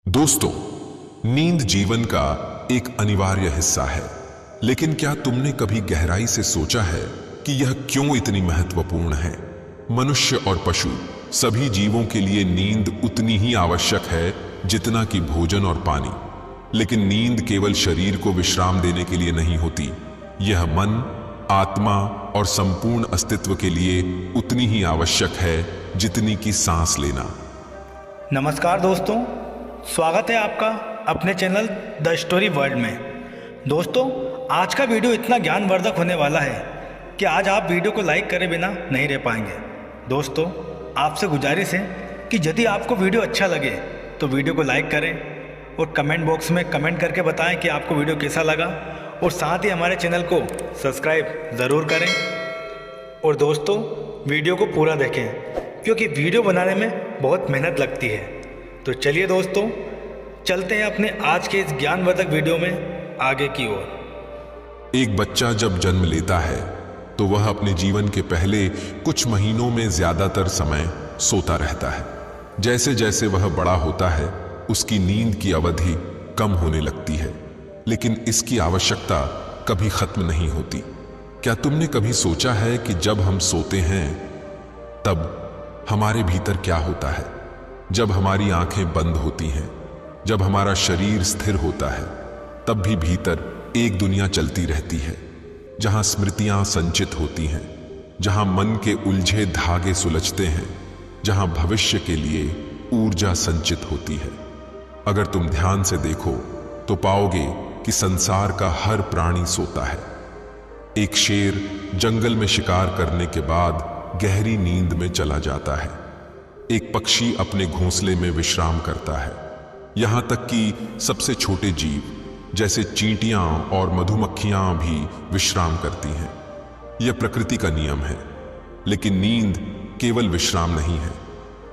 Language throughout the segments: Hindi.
दोस्तों, नींद जीवन का एक अनिवार्य हिस्सा है, लेकिन क्या तुमने कभी गहराई से सोचा है कि यह क्यों इतनी महत्वपूर्ण है? मनुष्य और पशु सभी जीवों के लिए नींद उतनी ही आवश्यक है जितना कि भोजन और पानी। लेकिन नींद केवल शरीर को विश्राम देने के लिए नहीं होती, यह मन, आत्मा और संपूर्ण अस्तित्व के लिए उतनी ही आवश्यक है जितनी कि सांस लेना। नमस्कार दोस्तों, स्वागत है आपका अपने चैनल द स्टोरी वर्ल्ड में। दोस्तों, आज का वीडियो इतना ज्ञानवर्धक होने वाला है कि आज आप वीडियो को लाइक करे बिना नहीं रह पाएंगे। दोस्तों, आपसे गुजारिश है कि यदि आपको वीडियो अच्छा लगे तो वीडियो को लाइक करें और कमेंट बॉक्स में कमेंट करके बताएं कि आपको वीडियो कैसा लगा, और साथ ही हमारे चैनल को सब्सक्राइब ज़रूर करें। और दोस्तों, वीडियो को पूरा देखें क्योंकि वीडियो बनाने में बहुत मेहनत लगती है। तो चलिए दोस्तों, चलते हैं अपने आज के इस ज्ञानवर्धक वीडियो में आगे की ओर। एक बच्चा जब जन्म लेता है तो वह अपने जीवन के पहले कुछ महीनों में ज्यादातर समय सोता रहता है। जैसे जैसे वह बड़ा होता है उसकी नींद की अवधि कम होने लगती है, लेकिन इसकी आवश्यकता कभी खत्म नहीं होती। क्या तुमने कभी सोचा है कि जब हम सोते हैं तब हमारे भीतर क्या होता है? जब हमारी आंखें बंद होती हैं, जब हमारा शरीर स्थिर होता है, तब भी भीतर एक दुनिया चलती रहती है, जहां स्मृतियां संचित होती हैं, जहां मन के उलझे धागे सुलझते हैं, जहां भविष्य के लिए ऊर्जा संचित होती है। अगर तुम ध्यान से देखो तो पाओगे कि संसार का हर प्राणी सोता है। एक शेर जंगल में शिकार करने के बाद गहरी नींद में चला जाता है। एक पक्षी अपने घोंसले में विश्राम करता है। यहां तक कि सबसे छोटे जीव जैसे चींटियां और मधुमक्खियां भी विश्राम करती हैं। यह प्रकृति का नियम है। लेकिन नींद केवल विश्राम नहीं है,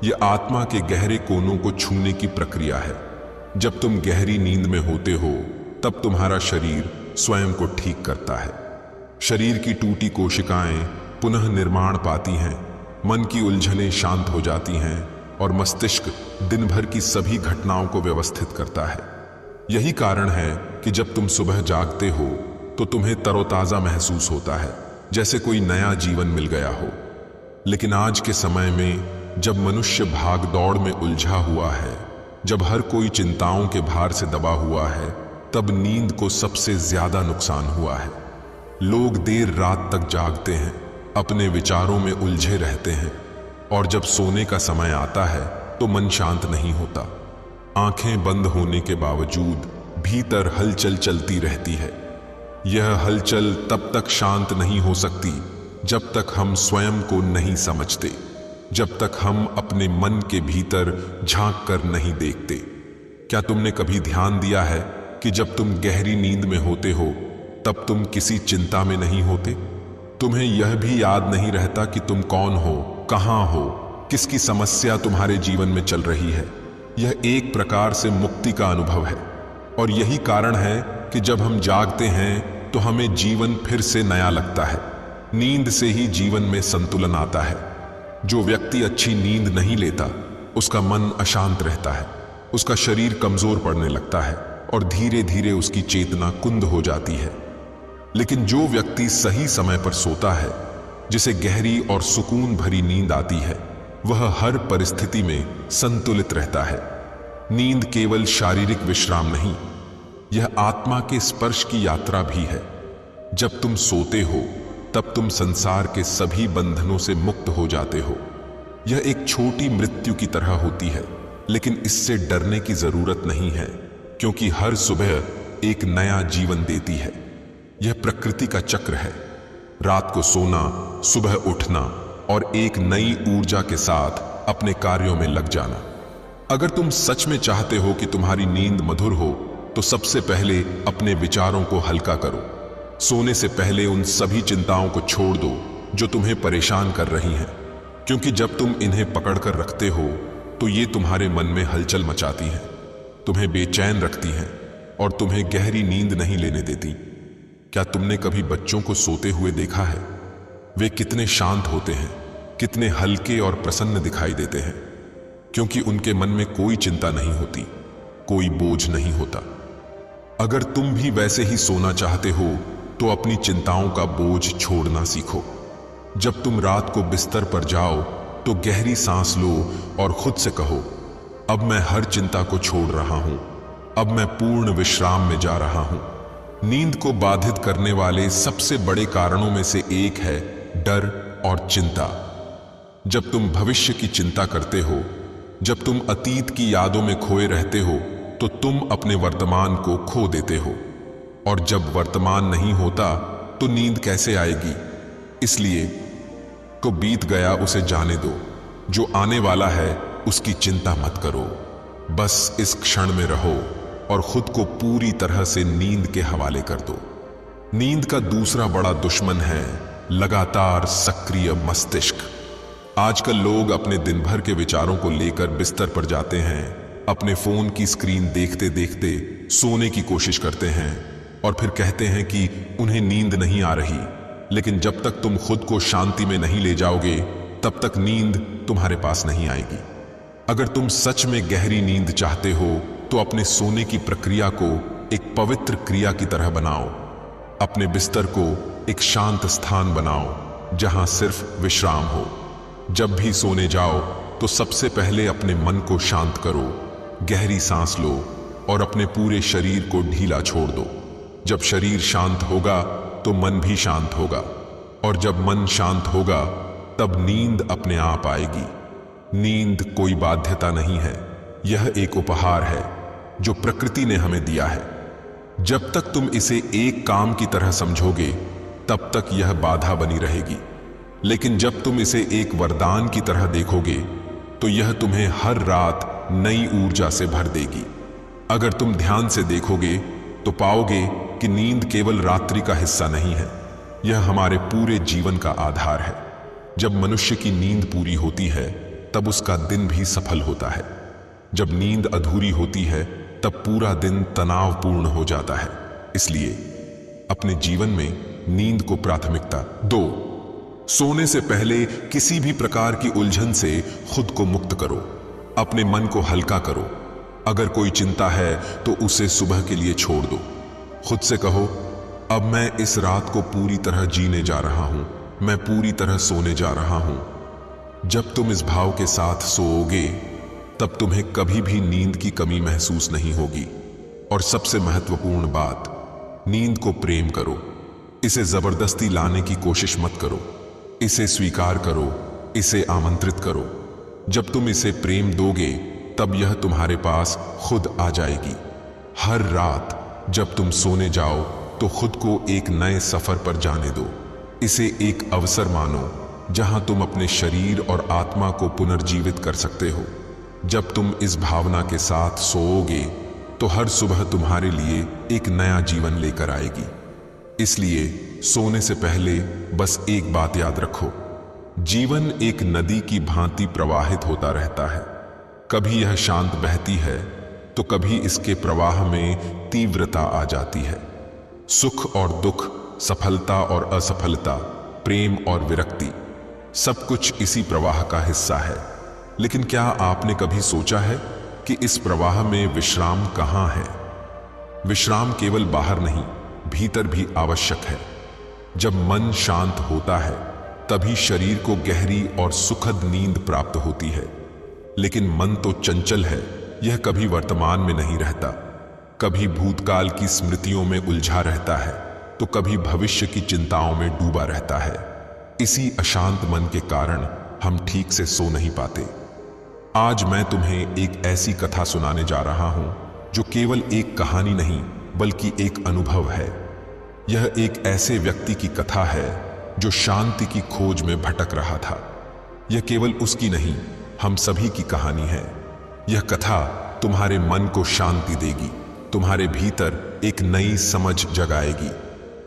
यह आत्मा के गहरे कोनों को छूने की प्रक्रिया है। जब तुम गहरी नींद में होते हो तब तुम्हारा शरीर स्वयं को ठीक करता है। शरीर की टूटी कोशिकाएं पुनः निर्माण पाती हैं, मन की उलझनें शांत हो जाती हैं और मस्तिष्क दिन भर की सभी घटनाओं को व्यवस्थित करता है। यही कारण है कि जब तुम सुबह जागते हो तो तुम्हें तरोताजा महसूस होता है, जैसे कोई नया जीवन मिल गया हो। लेकिन आज के समय में जब मनुष्य भाग दौड़ में उलझा हुआ है, जब हर कोई चिंताओं के भार से दबा हुआ है, तब नींद को सबसे ज्यादा नुकसान हुआ है। लोग देर रात तक जागते हैं, अपने विचारों में उलझे रहते हैं, और जब सोने का समय आता है तो मन शांत नहीं होता। आंखें बंद होने के बावजूद भीतर हलचल चलती रहती है। यह हलचल तब तक शांत नहीं हो सकती जब तक हम स्वयं को नहीं समझते, जब तक हम अपने मन के भीतर झांक कर नहीं देखते। क्या तुमने कभी ध्यान दिया है कि जब तुम गहरी नींद में होते हो तब तुम किसी चिंता में नहीं होते? तुम्हें यह भी याद नहीं रहता कि तुम कौन हो, कहां हो, किसकी समस्या तुम्हारे जीवन में चल रही है। यह एक प्रकार से मुक्ति का अनुभव है, और यही कारण है कि जब हम जागते हैं तो हमें जीवन फिर से नया लगता है। नींद से ही जीवन में संतुलन आता है। जो व्यक्ति अच्छी नींद नहीं लेता उसका मन अशांत रहता है, उसका शरीर कमजोर पड़ने लगता है और धीरे धीरे उसकी चेतना कुंद हो जाती है। लेकिन जो व्यक्ति सही समय पर सोता है, जिसे गहरी और सुकून भरी नींद आती है, वह हर परिस्थिति में संतुलित रहता है। नींद केवल शारीरिक विश्राम नहीं, यह आत्मा के स्पर्श की यात्रा भी है। जब तुम सोते हो तब तुम संसार के सभी बंधनों से मुक्त हो जाते हो। यह एक छोटी मृत्यु की तरह होती है, लेकिन इससे डरने की जरूरत नहीं है, क्योंकि हर सुबह एक नया जीवन देती है। यह प्रकृति का चक्र है। रात को सोना, सुबह उठना और एक नई ऊर्जा के साथ अपने कार्यों में लग जाना। अगर तुम सच में चाहते हो कि तुम्हारी नींद मधुर हो तो सबसे पहले अपने विचारों को हल्का करो। सोने से पहले उन सभी चिंताओं को छोड़ दो जो तुम्हें परेशान कर रही हैं, क्योंकि जब तुम इन्हें पकड़कर रखते हो तो ये तुम्हारे मन में हलचल मचाती हैं, तुम्हें बेचैन रखती हैं और तुम्हें गहरी नींद नहीं लेने देती। क्या तुमने कभी बच्चों को सोते हुए देखा है? वे कितने शांत होते हैं, कितने हल्के और प्रसन्न दिखाई देते हैं, क्योंकि उनके मन में कोई चिंता नहीं होती। कोई बोझ नहीं होता। अगर तुम भी वैसे ही सोना चाहते हो तो अपनी चिंताओं का बोझ छोड़ना सीखो। जब तुम रात को बिस्तर पर जाओ तो गहरी सांस लो और खुद से कहो, अब मैं हर चिंता को छोड़ रहा हूं, अब मैं पूर्ण विश्राम में जा रहा हूं। नींद को बाधित करने वाले सबसे बड़े कारणों में से एक है डर और चिंता। जब तुम भविष्य की चिंता करते हो, जब तुम अतीत की यादों में खोए रहते हो, तो तुम अपने वर्तमान को खो देते हो। और जब वर्तमान नहीं होता तो नींद कैसे आएगी? इसलिए तो बीत गया उसे जाने दो, जो आने वाला है उसकी चिंता मत करो। बस इस क्षण में रहो और खुद को पूरी तरह से नींद के हवाले कर दो। नींद का दूसरा बड़ा दुश्मन है लगातार सक्रिय मस्तिष्क। आजकल लोग अपने दिन भर के विचारों को लेकर बिस्तर पर जाते हैं, अपने फोन की स्क्रीन देखते देखते सोने की कोशिश करते हैं और फिर कहते हैं कि उन्हें नींद नहीं आ रही। लेकिन जब तक तुम खुद को शांति में नहीं ले जाओगे, तब तक नींद तुम्हारे पास नहीं आएगी। अगर तुम सच में गहरी नींद चाहते हो तो अपने सोने की प्रक्रिया को एक पवित्र क्रिया की तरह बनाओ। अपने बिस्तर को एक शांत स्थान बनाओ जहां सिर्फ विश्राम हो। जब भी सोने जाओ तो सबसे पहले अपने मन को शांत करो, गहरी सांस लो और अपने पूरे शरीर को ढीला छोड़ दो। जब शरीर शांत होगा तो मन भी शांत होगा, और जब मन शांत होगा तब नींद अपने आप आएगी। नींद कोई बाध्यता नहीं है, यह एक उपहार है जो प्रकृति ने हमें दिया है। जब तक तुम इसे एक काम की तरह समझोगे, तब तक यह बाधा बनी रहेगी। लेकिन जब तुम इसे एक वरदान की तरह देखोगे, तो यह तुम्हें हर रात नई ऊर्जा से भर देगी। अगर तुम ध्यान से देखोगे तो पाओगे कि नींद केवल रात्रि का हिस्सा नहीं है, यह हमारे पूरे जीवन का आधार है। जब मनुष्य की नींद पूरी होती है तब उसका दिन भी सफल होता है। जब नींद अधूरी होती है तब पूरा दिन तनावपूर्ण हो जाता है। इसलिए अपने जीवन में नींद को प्राथमिकता दो। सोने से पहले किसी भी प्रकार की उलझन से खुद को मुक्त करो, अपने मन को हल्का करो। अगर कोई चिंता है तो उसे सुबह के लिए छोड़ दो। खुद से कहो, अब मैं इस रात को पूरी तरह जीने जा रहा हूं, मैं पूरी तरह सोने जा रहा हूं। जब तुम इस भाव के साथ सोओगे तब तुम्हें कभी भी नींद की कमी महसूस नहीं होगी। और सबसे महत्वपूर्ण बात, नींद को प्रेम करो। इसे जबरदस्ती लाने की कोशिश मत करो, इसे स्वीकार करो, इसे आमंत्रित करो। जब तुम इसे प्रेम दोगे तब यह तुम्हारे पास खुद आ जाएगी। हर रात जब तुम सोने जाओ तो खुद को एक नए सफर पर जाने दो। इसे एक अवसर मानो जहां तुम अपने शरीर और आत्मा को पुनर्जीवित कर सकते हो। जब तुम इस भावना के साथ सोओगे तो हर सुबह तुम्हारे लिए एक नया जीवन लेकर आएगी। इसलिए सोने से पहले बस एक बात याद रखो, जीवन एक नदी की भांति प्रवाहित होता रहता है। कभी यह शांत बहती है तो कभी इसके प्रवाह में तीव्रता आ जाती है। सुख और दुख, सफलता और असफलता, प्रेम और विरक्ति, सब कुछ इसी प्रवाह का हिस्सा है। लेकिन क्या आपने कभी सोचा है कि इस प्रवाह में विश्राम कहाँ है? विश्राम केवल बाहर नहीं, भीतर भी आवश्यक है। जब मन शांत होता है तभी शरीर को गहरी और सुखद नींद प्राप्त होती है। लेकिन मन तो चंचल है, यह कभी वर्तमान में नहीं रहता, कभी भूतकाल की स्मृतियों में उलझा रहता है तो कभी भविष्य की चिंताओं में डूबा रहता है। इसी अशांत मन के कारण हम ठीक से सो नहीं पाते। आज मैं तुम्हें एक ऐसी कथा सुनाने जा रहा हूं जो केवल एक कहानी नहीं बल्कि एक अनुभव है। यह एक ऐसे व्यक्ति की कथा है जो शांति की खोज में भटक रहा था। यह केवल उसकी नहीं, हम सभी की कहानी है। यह कथा तुम्हारे मन को शांति देगी, तुम्हारे भीतर एक नई समझ जगाएगी।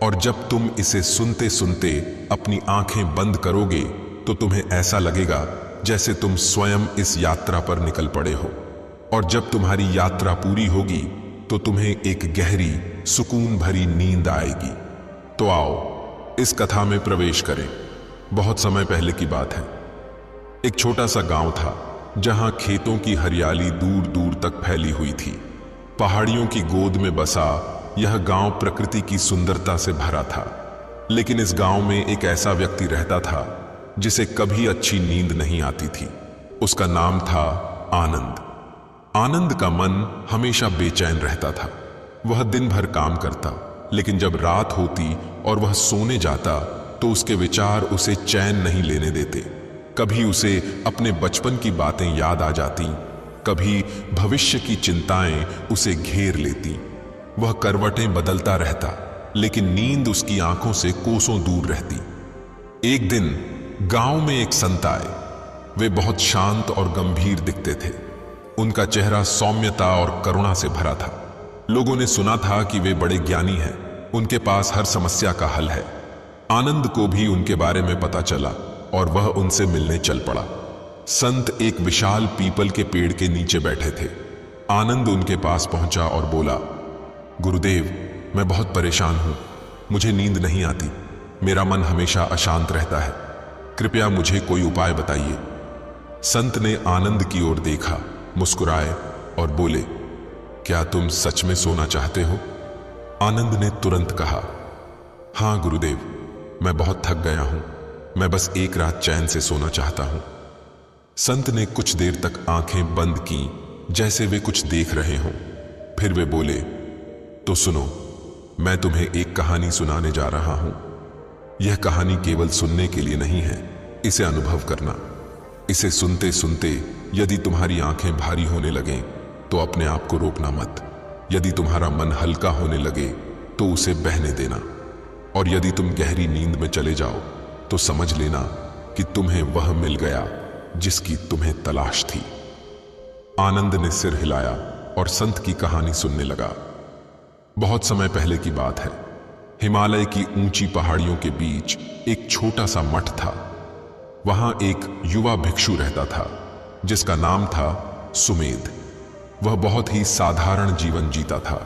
और जब तुम इसे सुनते सुनते अपनी आंखें बंद करोगे तो तुम्हें ऐसा लगेगा जैसे तुम स्वयं इस यात्रा पर निकल पड़े हो। और जब तुम्हारी यात्रा पूरी होगी तो तुम्हें एक गहरी, सुकून भरी नींद आएगी। तो आओ इस कथा में प्रवेश करें। बहुत समय पहले की बात है। एक छोटा सा गांव था जहां खेतों की हरियाली दूर दूर तक फैली हुई थी। पहाड़ियों की गोद में बसा यह गांव प्रकृति की सुंदरता से भरा था। लेकिन इस गांव में एक ऐसा व्यक्ति रहता था जिसे कभी अच्छी नींद नहीं आती थी। उसका नाम था आनंद। आनंद का मन हमेशा बेचैन रहता था। वह दिन भर काम करता, लेकिन जब रात होती और वह सोने जाता तो उसके विचार उसे चैन नहीं लेने देते। कभी उसे अपने बचपन की बातें याद आ जाती, कभी भविष्य की चिंताएं उसे घेर लेती। वह करवटें बदलता रहता, लेकिन नींद उसकी आंखों से कोसों दूर रहती। एक दिन गांव में एक संत आए। वे बहुत शांत और गंभीर दिखते थे। उनका चेहरा सौम्यता और करुणा से भरा था। लोगों ने सुना था कि वे बड़े ज्ञानी हैं, उनके पास हर समस्या का हल है। आनंद को भी उनके बारे में पता चला और वह उनसे मिलने चल पड़ा। संत एक विशाल पीपल के पेड़ के नीचे बैठे थे। आनंद उनके पास पहुंचा और बोला, गुरुदेव, मैं बहुत परेशान हूं। मुझे नींद नहीं आती। मेरा मन हमेशा अशांत रहता है। कृपया मुझे कोई उपाय बताइए। संत ने आनंद की ओर देखा, मुस्कुराए और बोले, क्या तुम सच में सोना चाहते हो? आनंद ने तुरंत कहा, हां गुरुदेव, मैं बहुत थक गया हूं। मैं बस एक रात चैन से सोना चाहता हूं। संत ने कुछ देर तक आंखें बंद की, जैसे वे कुछ देख रहे हों। फिर वे बोले, तो सुनो, मैं तुम्हें एक कहानी सुनाने जा रहा हूं। यह कहानी केवल सुनने के लिए नहीं है, इसे अनुभव करना। इसे सुनते सुनते यदि तुम्हारी आंखें भारी होने लगें तो अपने आप को रोकना मत। यदि तुम्हारा मन हल्का होने लगे तो उसे बहने देना, और यदि तुम गहरी नींद में चले जाओ तो समझ लेना कि तुम्हें वह मिल गया जिसकी तुम्हें तलाश थी। आनंद ने सिर हिलाया और संत की कहानी सुनने लगा। बहुत समय पहले की बात है। हिमालय की ऊंची पहाड़ियों के बीच एक छोटा सा मठ था। वहां एक युवा भिक्षु रहता था जिसका नाम था सुमेध। वह बहुत ही साधारण जीवन जीता था।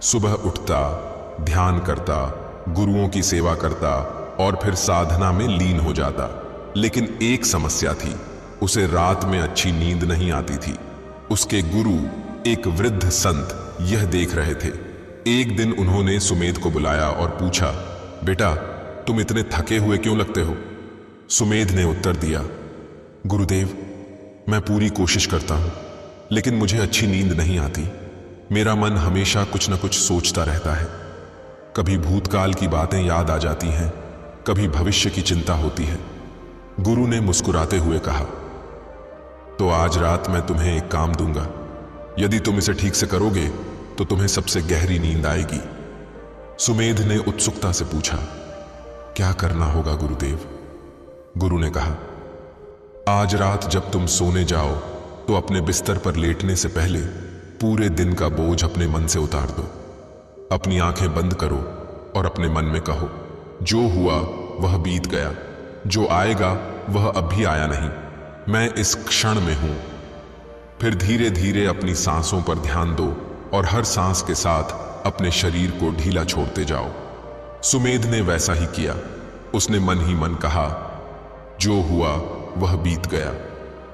सुबह उठता, ध्यान करता, गुरुओं की सेवा करता और फिर साधना में लीन हो जाता। लेकिन एक समस्या थी, उसे रात में अच्छी नींद नहीं आती थी। उसके गुरु, एक वृद्ध संत, यह देख रहे थे। एक दिन उन्होंने सुमेध को बुलाया और पूछा, बेटा, तुम इतने थके हुए क्यों लगते हो? सुमेध ने उत्तर दिया, गुरुदेव, मैं पूरी कोशिश करता हूं, लेकिन मुझे अच्छी नींद नहीं आती। मेरा मन हमेशा कुछ न कुछ सोचता रहता है। कभी भूतकाल की बातें याद आ जाती हैं, कभी भविष्य की चिंता होती है। गुरु ने मुस्कुराते हुए कहा, तो आज रात मैं तुम्हें एक काम दूंगा। यदि तुम इसे ठीक से करोगे तो तुम्हें सबसे गहरी नींद आएगी। सुमेध ने उत्सुकता से पूछा, क्या करना होगा गुरुदेव? गुरु ने कहा, आज रात जब तुम सोने जाओ तो अपने बिस्तर पर लेटने से पहले पूरे दिन का बोझ अपने मन से उतार दो। अपनी आंखें बंद करो और अपने मन में कहो, जो हुआ वह बीत गया, जो आएगा वह अब भी आया नहीं, मैं इस क्षण में हूं। फिर धीरे धीरे अपनी सांसों पर ध्यान दो और हर सांस के साथ अपने शरीर को ढीला छोड़ते जाओ। सुमेध ने वैसा ही किया। उसने मन ही मन कहा, जो हुआ वह बीत गया,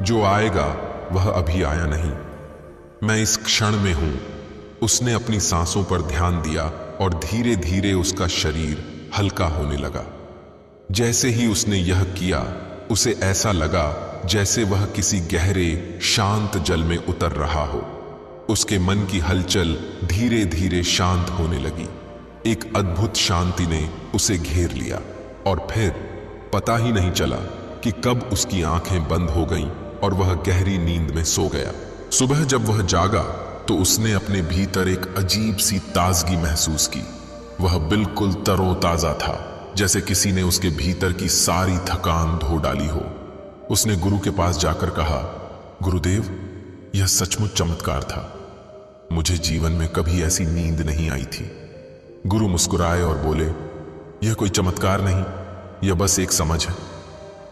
जो आएगा वह अभी आया नहीं, मैं इस क्षण में हूं। उसने अपनी सांसों पर ध्यान दिया और धीरे धीरे उसका शरीर हल्का होने लगा। जैसे ही उसने यह किया, उसे ऐसा लगा जैसे वह किसी गहरे शांत जल में उतर रहा हो। उसके मन की हलचल धीरे धीरे शांत होने लगी। एक अद्भुत शांति ने उसे घेर लिया और फिर पता ही नहीं चला कि कब उसकी आंखें बंद हो गईं और वह गहरी नींद में सो गया। सुबह जब वह जागा तो उसने अपने भीतर एक अजीब सी ताजगी महसूस की। वह बिल्कुल तरोताजा था, जैसे किसी ने उसके भीतर की सारी थकान धो डाली हो। उसने गुरु के पास जाकर कहा, गुरुदेव, यह सचमुच चमत्कार था। मुझे जीवन में कभी ऐसी नींद नहीं आई थी। गुरु मुस्कुराए और बोले, यह कोई चमत्कार नहीं, यह बस एक समझ है।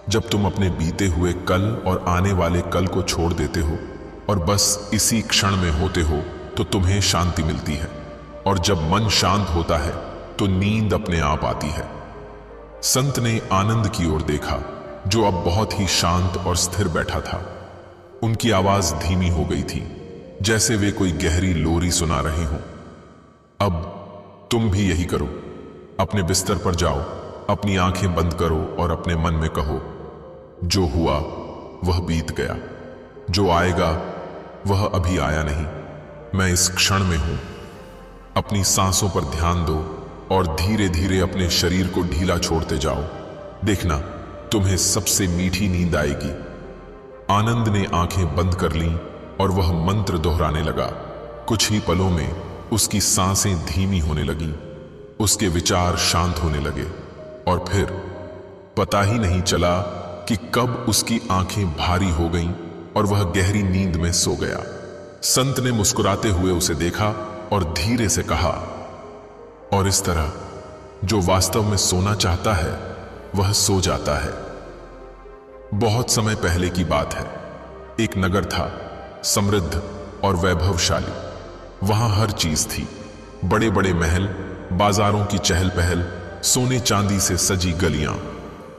जब तुम अपने बीते हुए कल और आने वाले कल को छोड़ देते हो और बस इसी क्षण में होते हो तो तुम्हें शांति मिलती है, और जब मन शांत होता है तो नींद अपने आप आती है। संत ने आनंद की ओर देखा, जो अब बहुत ही शांत और स्थिर बैठा था। उनकी आवाज धीमी हो गई थी, जैसे वे कोई गहरी लोरी सुना रहे हों। अब तुम भी यही करो। अपने बिस्तर पर जाओ, अपनी आंखें बंद करो और अपने मन में कहो, जो हुआ वह बीत गया, जो आएगा वह अभी आया नहीं, मैं इस क्षण में हूं। अपनी सांसों पर ध्यान दो और धीरे धीरे अपने शरीर को ढीला छोड़ते जाओ। देखना, तुम्हें सबसे मीठी नींद आएगी। आनंद ने आंखें बंद कर लीं और वह मंत्र दोहराने लगा। कुछ ही पलों में उसकी सांसें धीमी होने लगीं, उसके विचार शांत होने लगे और फिर पता ही नहीं चला कि कब उसकी आंखें भारी हो गईं और वह गहरी नींद में सो गया। संत ने मुस्कुराते हुए उसे देखा और धीरे से कहा, और इस तरह जो वास्तव में सोना चाहता है वह सो जाता है। बहुत समय पहले की बात है। एक नगर था, समृद्ध और वैभवशाली। वहां हर चीज थी, बड़े बड़े महल, बाजारों की चहल पहल, सोने चांदी से सजी गलियां।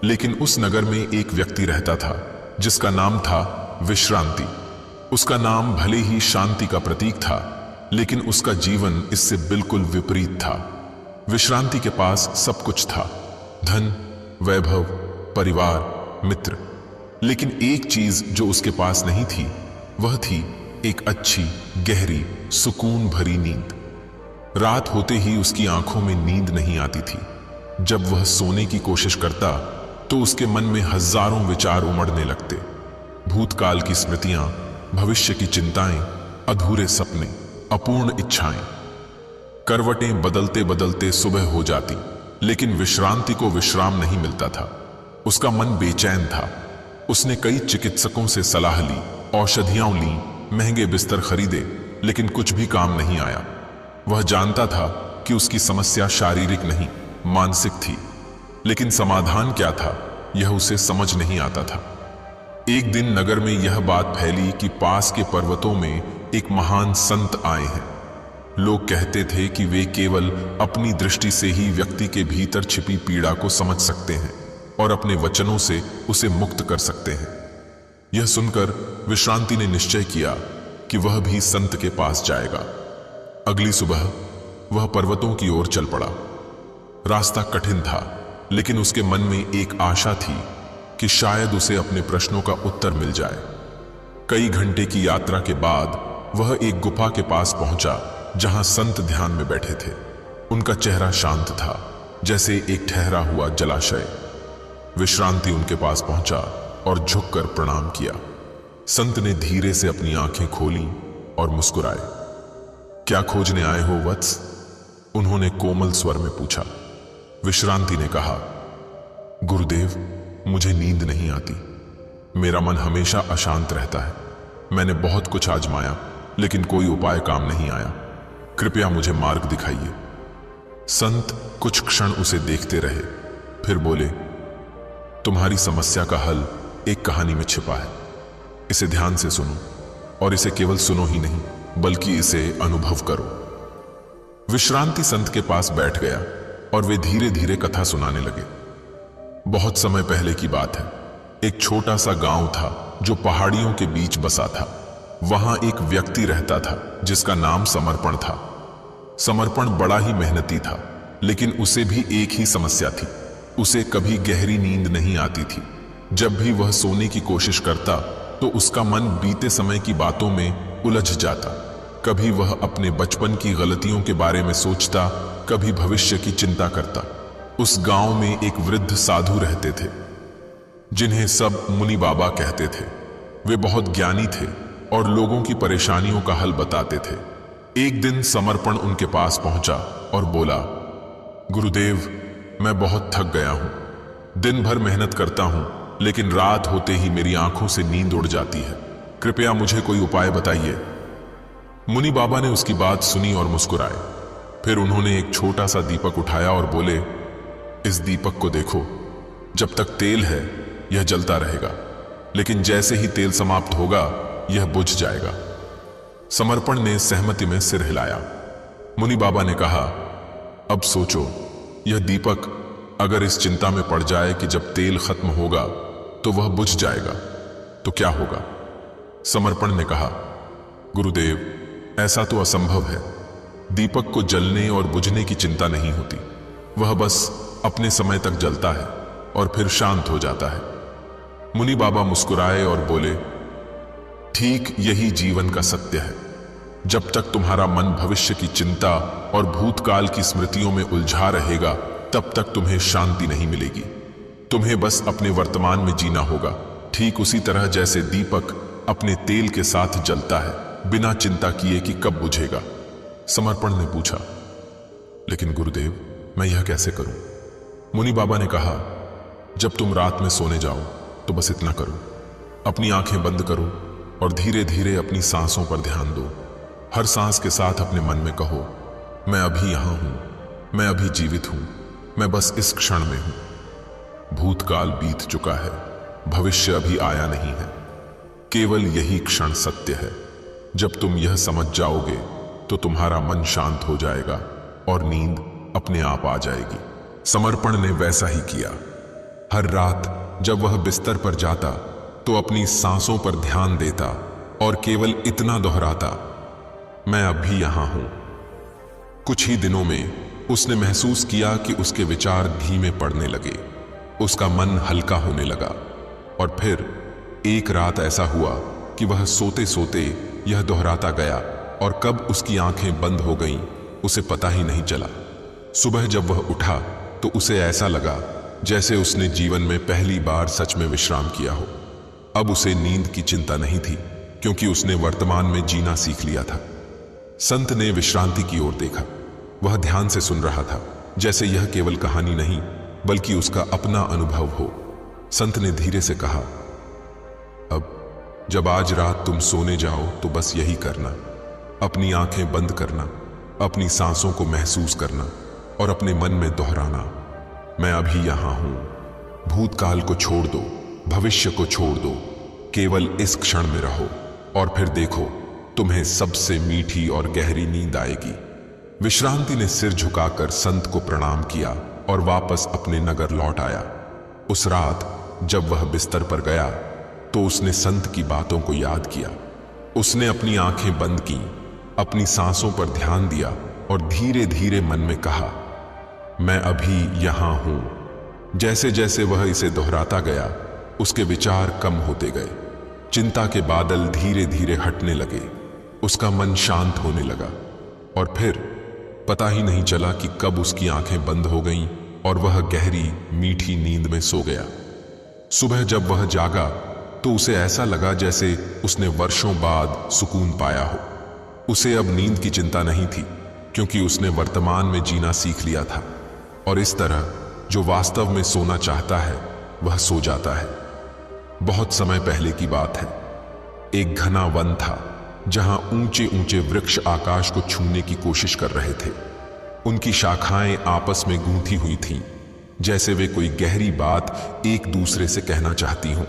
लेकिन उस नगर में एक व्यक्ति रहता था जिसका नाम था विश्रांति। उसका नाम भले ही शांति का प्रतीक था, लेकिन उसका जीवन इससे बिल्कुल विपरीत था। विश्रांति के पास सब कुछ था, धन, वैभव, परिवार, मित्र। लेकिन एक चीज जो उसके पास नहीं थी, वह थी एक अच्छी, गहरी, सुकून भरी नींद। रात होते ही उसकी आंखों में नींद नहीं आती थी। जब वह सोने की कोशिश करता तो उसके मन में हजारों विचार उमड़ने लगते। भूतकाल की स्मृतियां, भविष्य की चिंताएं, अधूरे सपने, अपूर्ण इच्छाएं। करवटें बदलते बदलते सुबह हो जाती, लेकिन विश्रांति को विश्राम नहीं मिलता था। उसका मन बेचैन था। उसने कई चिकित्सकों से सलाह ली, औषधियां ली, महंगे बिस्तर खरीदे, लेकिन कुछ भी काम नहीं आया। वह जानता था कि उसकी समस्या शारीरिक नहीं, मानसिक थी, लेकिन समाधान क्या था यह उसे समझ नहीं आता था। एक दिन नगर में यह बात फैली कि पास के पर्वतों में एक महान संत आए हैं। लोग कहते थे कि वे केवल अपनी दृष्टि से ही व्यक्ति के भीतर छिपी पीड़ा को समझ सकते हैं और अपने वचनों से उसे मुक्त कर सकते हैं। यह सुनकर विश्रांति ने निश्चय किया कि वह भी संत के पास जाएगा। अगली सुबह वह पर्वतों की ओर चल पड़ा। रास्ता कठिन था, लेकिन उसके मन में एक आशा थी कि शायद उसे अपने प्रश्नों का उत्तर मिल जाए। कई घंटे की यात्रा के बाद वह एक गुफा के पास पहुंचा जहां संत ध्यान में बैठे थे। उनका चेहरा शांत था, जैसे एक ठहरा हुआ जलाशय। विश्रांति उनके पास पहुंचा और झुककर प्रणाम किया। संत ने धीरे से अपनी आंखें खोली और मुस्कुराए। क्या खोजने आए हो वत्स? उन्होंने कोमल स्वर में पूछा। विश्रांति ने कहा, गुरुदेव, मुझे नींद नहीं आती। मेरा मन हमेशा अशांत रहता है। मैंने बहुत कुछ आजमाया, लेकिन कोई उपाय काम नहीं आया। कृपया मुझे मार्ग दिखाइए। संत कुछ क्षण उसे देखते रहे, फिर बोले, तुम्हारी समस्या का हल एक कहानी में छिपा है। इसे ध्यान से सुनो, और इसे केवल सुनो ही नहीं, बल्कि इसे अनुभव करो। विश्रांति संत के पास बैठ गया और वे धीरे धीरे कथा सुनाने लगे। बहुत समय पहले की बात है। एक छोटा सा गांव था जो पहाड़ियों के बीच बसा था। वहां एक व्यक्ति रहता था जिसका नाम समर्पण था। समर्पण बड़ा ही मेहनती था, लेकिन उसे भी एक ही समस्या थी। उसे कभी गहरी नींद नहीं आती थी। जब भी वह सोने की कोशिश करता तो उसका मन बीते समय की बातों में उलझ जाता। कभी वह अपने बचपन की गलतियों के बारे में सोचता, कभी भविष्य की चिंता करता। उस गांव में एक वृद्ध साधु रहते थे जिन्हें सब मुनि बाबा कहते थे। वे बहुत ज्ञानी थे और लोगों की परेशानियों का हल बताते थे। एक दिन समर्पण उनके पास पहुंचा और बोला, गुरुदेव, मैं बहुत थक गया हूं। दिन भर मेहनत करता हूं, लेकिन रात होते ही मेरी आंखों से नींद उड़ जाती है। कृपया मुझे कोई उपाय बताइए। मुनि बाबा ने उसकी बात सुनी और मुस्कुराए। फिर उन्होंने एक छोटा सा दीपक उठाया और बोले, इस दीपक को देखो। जब तक तेल है यह जलता रहेगा, लेकिन जैसे ही तेल समाप्त होगा यह बुझ जाएगा। समर्पण ने सहमति में सिर हिलाया। मुनि बाबा ने कहा, अब सोचो, यह दीपक अगर इस चिंता में पड़ जाए कि जब तेल खत्म होगा तो वह बुझ जाएगा, तो क्या होगा? समर्पण ने कहा, गुरुदेव, ऐसा तो असंभव है। दीपक को जलने और बुझने की चिंता नहीं होती। वह बस अपने समय तक जलता है और फिर शांत हो जाता है। मुनि बाबा मुस्कुराए और बोले, ठीक यही जीवन का सत्य है। जब तक तुम्हारा मन भविष्य की चिंता और भूतकाल की स्मृतियों में उलझा रहेगा, तब तक तुम्हें शांति नहीं मिलेगी। तुम्हें बस अपने वर्तमान में जीना होगा, ठीक उसी तरह जैसे दीपक अपने तेल के साथ जलता है, बिना चिंता किए कि कब बुझेगा। समर्पण ने पूछा, लेकिन गुरुदेव, मैं यह कैसे करूं? मुनि बाबा ने कहा, जब तुम रात में सोने जाओ तो बस इतना करो, अपनी आंखें बंद करो और धीरे धीरे अपनी सांसों पर ध्यान दो। हर सांस के साथ अपने मन में कहो, मैं अभी यहां हूं, मैं अभी जीवित हूं, मैं बस इस क्षण में हूं। भूतकाल बीत चुका है, भविष्य अभी आया नहीं है। केवल यही क्षण सत्य है। जब तुम यह समझ जाओगे तो तुम्हारा मन शांत हो जाएगा और नींद अपने आप आ जाएगी। समर्पण ने वैसा ही किया। हर रात जब वह बिस्तर पर जाता तो अपनी सांसों पर ध्यान देता और केवल इतना दोहराता, मैं अभी यहां हूं। कुछ ही दिनों में उसने महसूस किया कि उसके विचार धीमे पड़ने लगे, उसका मन हल्का होने लगा। और फिर एक रात ऐसा हुआ कि वह सोते सोते यह दोहराता गया और कब उसकी आंखें बंद हो गईं, उसे पता ही नहीं चला। सुबह जब वह उठा तो उसे ऐसा लगा जैसे उसने जीवन में पहली बार सच में विश्राम किया हो। अब उसे नींद की चिंता नहीं थी, क्योंकि उसने वर्तमान में जीना सीख लिया था। संत ने विश्रांति की ओर देखा। वह ध्यान से सुन रहा था, जैसे यह केवल कहानी नहीं बल्कि उसका अपना अनुभव हो। संत ने धीरे से कहा, अब जब आज रात तुम सोने जाओ तो बस यही करना, अपनी आंखें बंद करना, अपनी सांसों को महसूस करना और अपने मन में दोहराना, मैं अभी यहां हूं। भूतकाल को छोड़ दो, भविष्य को छोड़ दो, केवल इस क्षण में रहो और फिर देखो तुम्हें सबसे मीठी और गहरी नींद आएगी। विश्रांति ने सिर झुकाकर संत को प्रणाम किया और वापस अपने नगर लौट आया। उस रात जब वह बिस्तर पर गया तो उसने संत की बातों को याद किया। उसने अपनी आंखें बंद की, अपनी सांसों पर ध्यान दिया और धीरे धीरे मन में कहा, मैं अभी यहां हूं। जैसे जैसे वह इसे दोहराता गया, उसके विचार कम होते गए। चिंता के बादल धीरे धीरे हटने लगे, उसका मन शांत होने लगा और फिर पता ही नहीं चला कि कब उसकी आंखें बंद हो गईं और वह गहरी मीठी नींद में सो गया। सुबह जब वह जागा तो उसे ऐसा लगा जैसे उसने वर्षों बाद सुकून पाया हो। उसे अब नींद की चिंता नहीं थी, क्योंकि उसने वर्तमान में जीना सीख लिया था। और इस तरह जो वास्तव में सोना चाहता है वह सो जाता है। बहुत समय पहले की बात है। एक घना वन था जहां ऊंचे ऊंचे वृक्ष आकाश को छूने की कोशिश कर रहे थे। उनकी शाखाएं आपस में गूंथी हुई थीं, जैसे वे कोई गहरी बात एक दूसरे से कहना चाहती हों।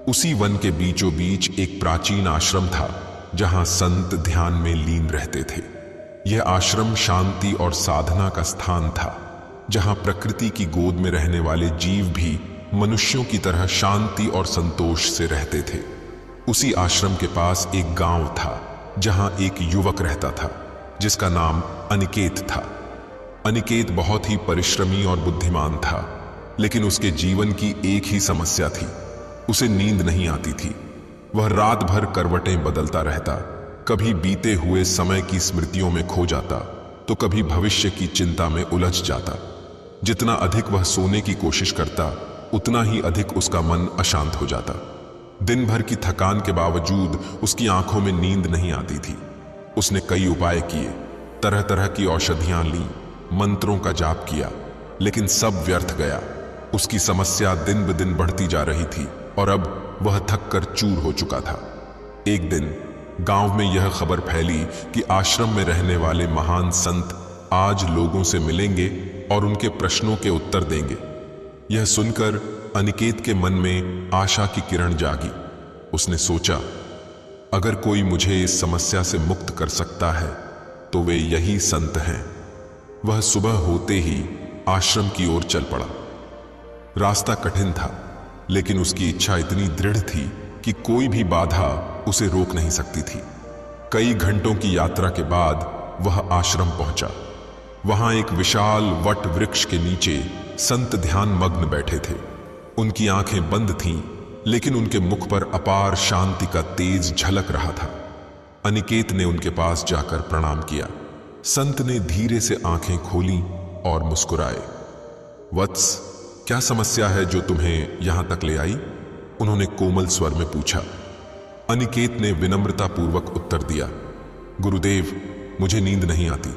उसी वन के बीचों बीच एक प्राचीन आश्रम था जहां संत ध्यान में लीन रहते थे। यह आश्रम शांति और साधना का स्थान था, जहां प्रकृति की गोद में रहने वाले जीव भी मनुष्यों की तरह शांति और संतोष से रहते थे। उसी आश्रम के पास एक गांव था जहां एक युवक रहता था जिसका नाम अनिकेत था। अनिकेत बहुत ही परिश्रमी और बुद्धिमान था, लेकिन उसके जीवन की एक ही समस्या थी, उसे नींद नहीं आती थी। वह रात भर करवटें बदलता रहता, कभी बीते हुए समय की स्मृतियों में खो जाता तो कभी भविष्य की चिंता में उलझ जाता। जितना अधिक वह सोने की कोशिश करता, उतना ही अधिक उसका मन अशांत हो जाता। दिन भर की थकान के बावजूद उसकी आंखों में नींद नहीं आती थी। उसने कई उपाय किए, तरह तरह की औषधियां ली, मंत्रों का जाप किया, लेकिन सब व्यर्थ गया। उसकी समस्या दिन ब दिन बढ़ती जा रही थी और अब वह थक कर चूर हो चुका था। एक दिन गांव में यह खबर फैली कि आश्रम में रहने वाले महान संत आज लोगों से मिलेंगे और उनके प्रश्नों के उत्तर देंगे। यह सुनकर अनिकेत के मन में आशा की किरण जागी। उसने सोचा, अगर कोई मुझे इस समस्या से मुक्त कर सकता है तो वे यही संत हैं। वह सुबह होते ही आश्रम की ओर चल पड़ा। रास्ता कठिन था, लेकिन उसकी इच्छा इतनी दृढ़ थी कि कोई भी बाधा उसे रोक नहीं सकती थी। कई घंटों की यात्रा के बाद वह आश्रम पहुंचा। वहां एक विशाल वट वृक्ष के नीचे संत ध्यान मग्न बैठे थे। उनकी आंखें बंद थीं, लेकिन उनके मुख पर अपार शांति का तेज झलक रहा था। अनिकेत ने उनके पास जाकर प्रणाम किया। संत ने धीरे से आंखें खोली और मुस्कुराए। वत्स, क्या समस्या है जो तुम्हें यहां तक ले आई? उन्होंने कोमल स्वर में पूछा। अनिकेत ने विनम्रतापूर्वक उत्तर दिया, गुरुदेव, मुझे नींद नहीं आती।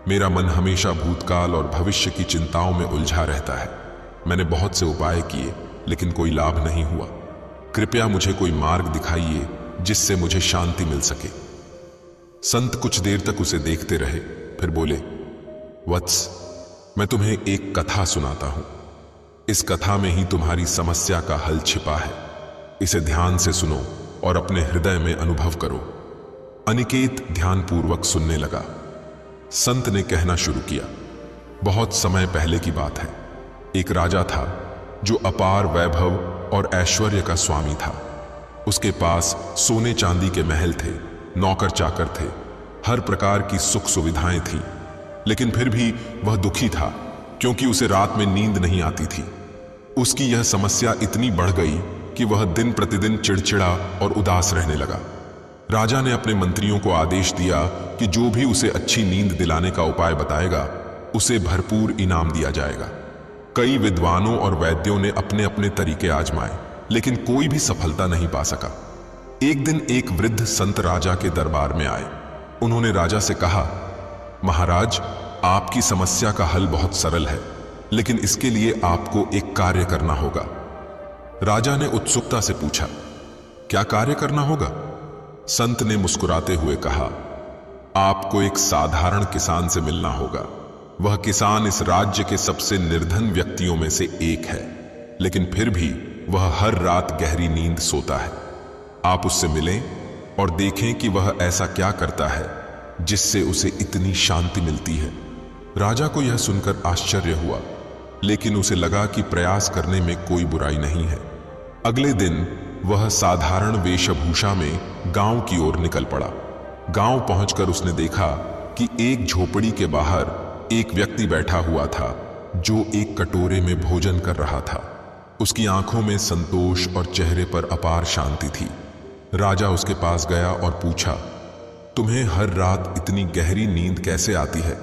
मेरा मन हमेशा भूतकाल और भविष्य की चिंताओं में उलझा रहता है। मैंने बहुत से उपाय किए, लेकिन कोई लाभ नहीं हुआ। कृपया मुझे कोई मार्ग दिखाइए जिससे मुझे शांति मिल सके। संत कुछ देर तक उसे देखते रहे, फिर बोले, वत्स, मैं तुम्हें एक कथा सुनाता हूं। इस कथा में ही तुम्हारी समस्या का हल छिपा है। इसे ध्यान से सुनो और अपने हृदय में अनुभव करो। अनिकेत ध्यानपूर्वक सुनने लगा। संत ने कहना शुरू किया, बहुत समय पहले की बात है। एक राजा था जो अपार वैभव और ऐश्वर्य का स्वामी था। उसके पास सोने चांदी के महल थे, नौकर चाकर थे, हर प्रकार की सुख सुविधाएं थीं। लेकिन फिर भी वह दुखी था, क्योंकि उसे रात में नींद नहीं आती थी। उसकी यह समस्या इतनी बढ़ गई कि वह दिन प्रतिदिन चिड़चिड़ा और उदास रहने लगा। राजा ने अपने मंत्रियों को आदेश दिया कि जो भी उसे अच्छी नींद दिलाने का उपाय बताएगा, उसे भरपूर इनाम दिया जाएगा। कई विद्वानों और वैद्यों ने अपने अपने तरीके आजमाए, लेकिन कोई भी सफलता नहीं पा सका। एक दिन एक वृद्ध संत राजा के दरबार में आए। उन्होंने राजा से कहा, महाराज, आपकी समस्या का हल बहुत सरल है, लेकिन इसके लिए आपको एक कार्य करना होगा। राजा ने उत्सुकता से पूछा, क्या कार्य करना होगा? संत ने मुस्कुराते हुए कहा, आपको एक साधारण किसान से मिलना होगा। वह किसान इस राज्य के सबसे निर्धन व्यक्तियों में से एक है, लेकिन फिर भी वह हर रात गहरी नींद सोता है। आप उससे मिलें और देखें कि वह ऐसा क्या करता है जिससे उसे इतनी शांति मिलती है। राजा को यह सुनकर आश्चर्य हुआ, लेकिन उसे लगा कि प्रयास करने में कोई बुराई नहीं है। अगले दिन वह साधारण वेशभूषा में गांव की ओर निकल पड़ा। गांव पहुंचकर उसने देखा कि एक झोपड़ी के बाहर एक व्यक्ति बैठा हुआ था जो एक कटोरे में भोजन कर रहा था। उसकी आंखों में संतोष और चेहरे पर अपार शांति थी। राजा उसके पास गया और पूछा, तुम्हें हर रात इतनी गहरी नींद कैसे आती है?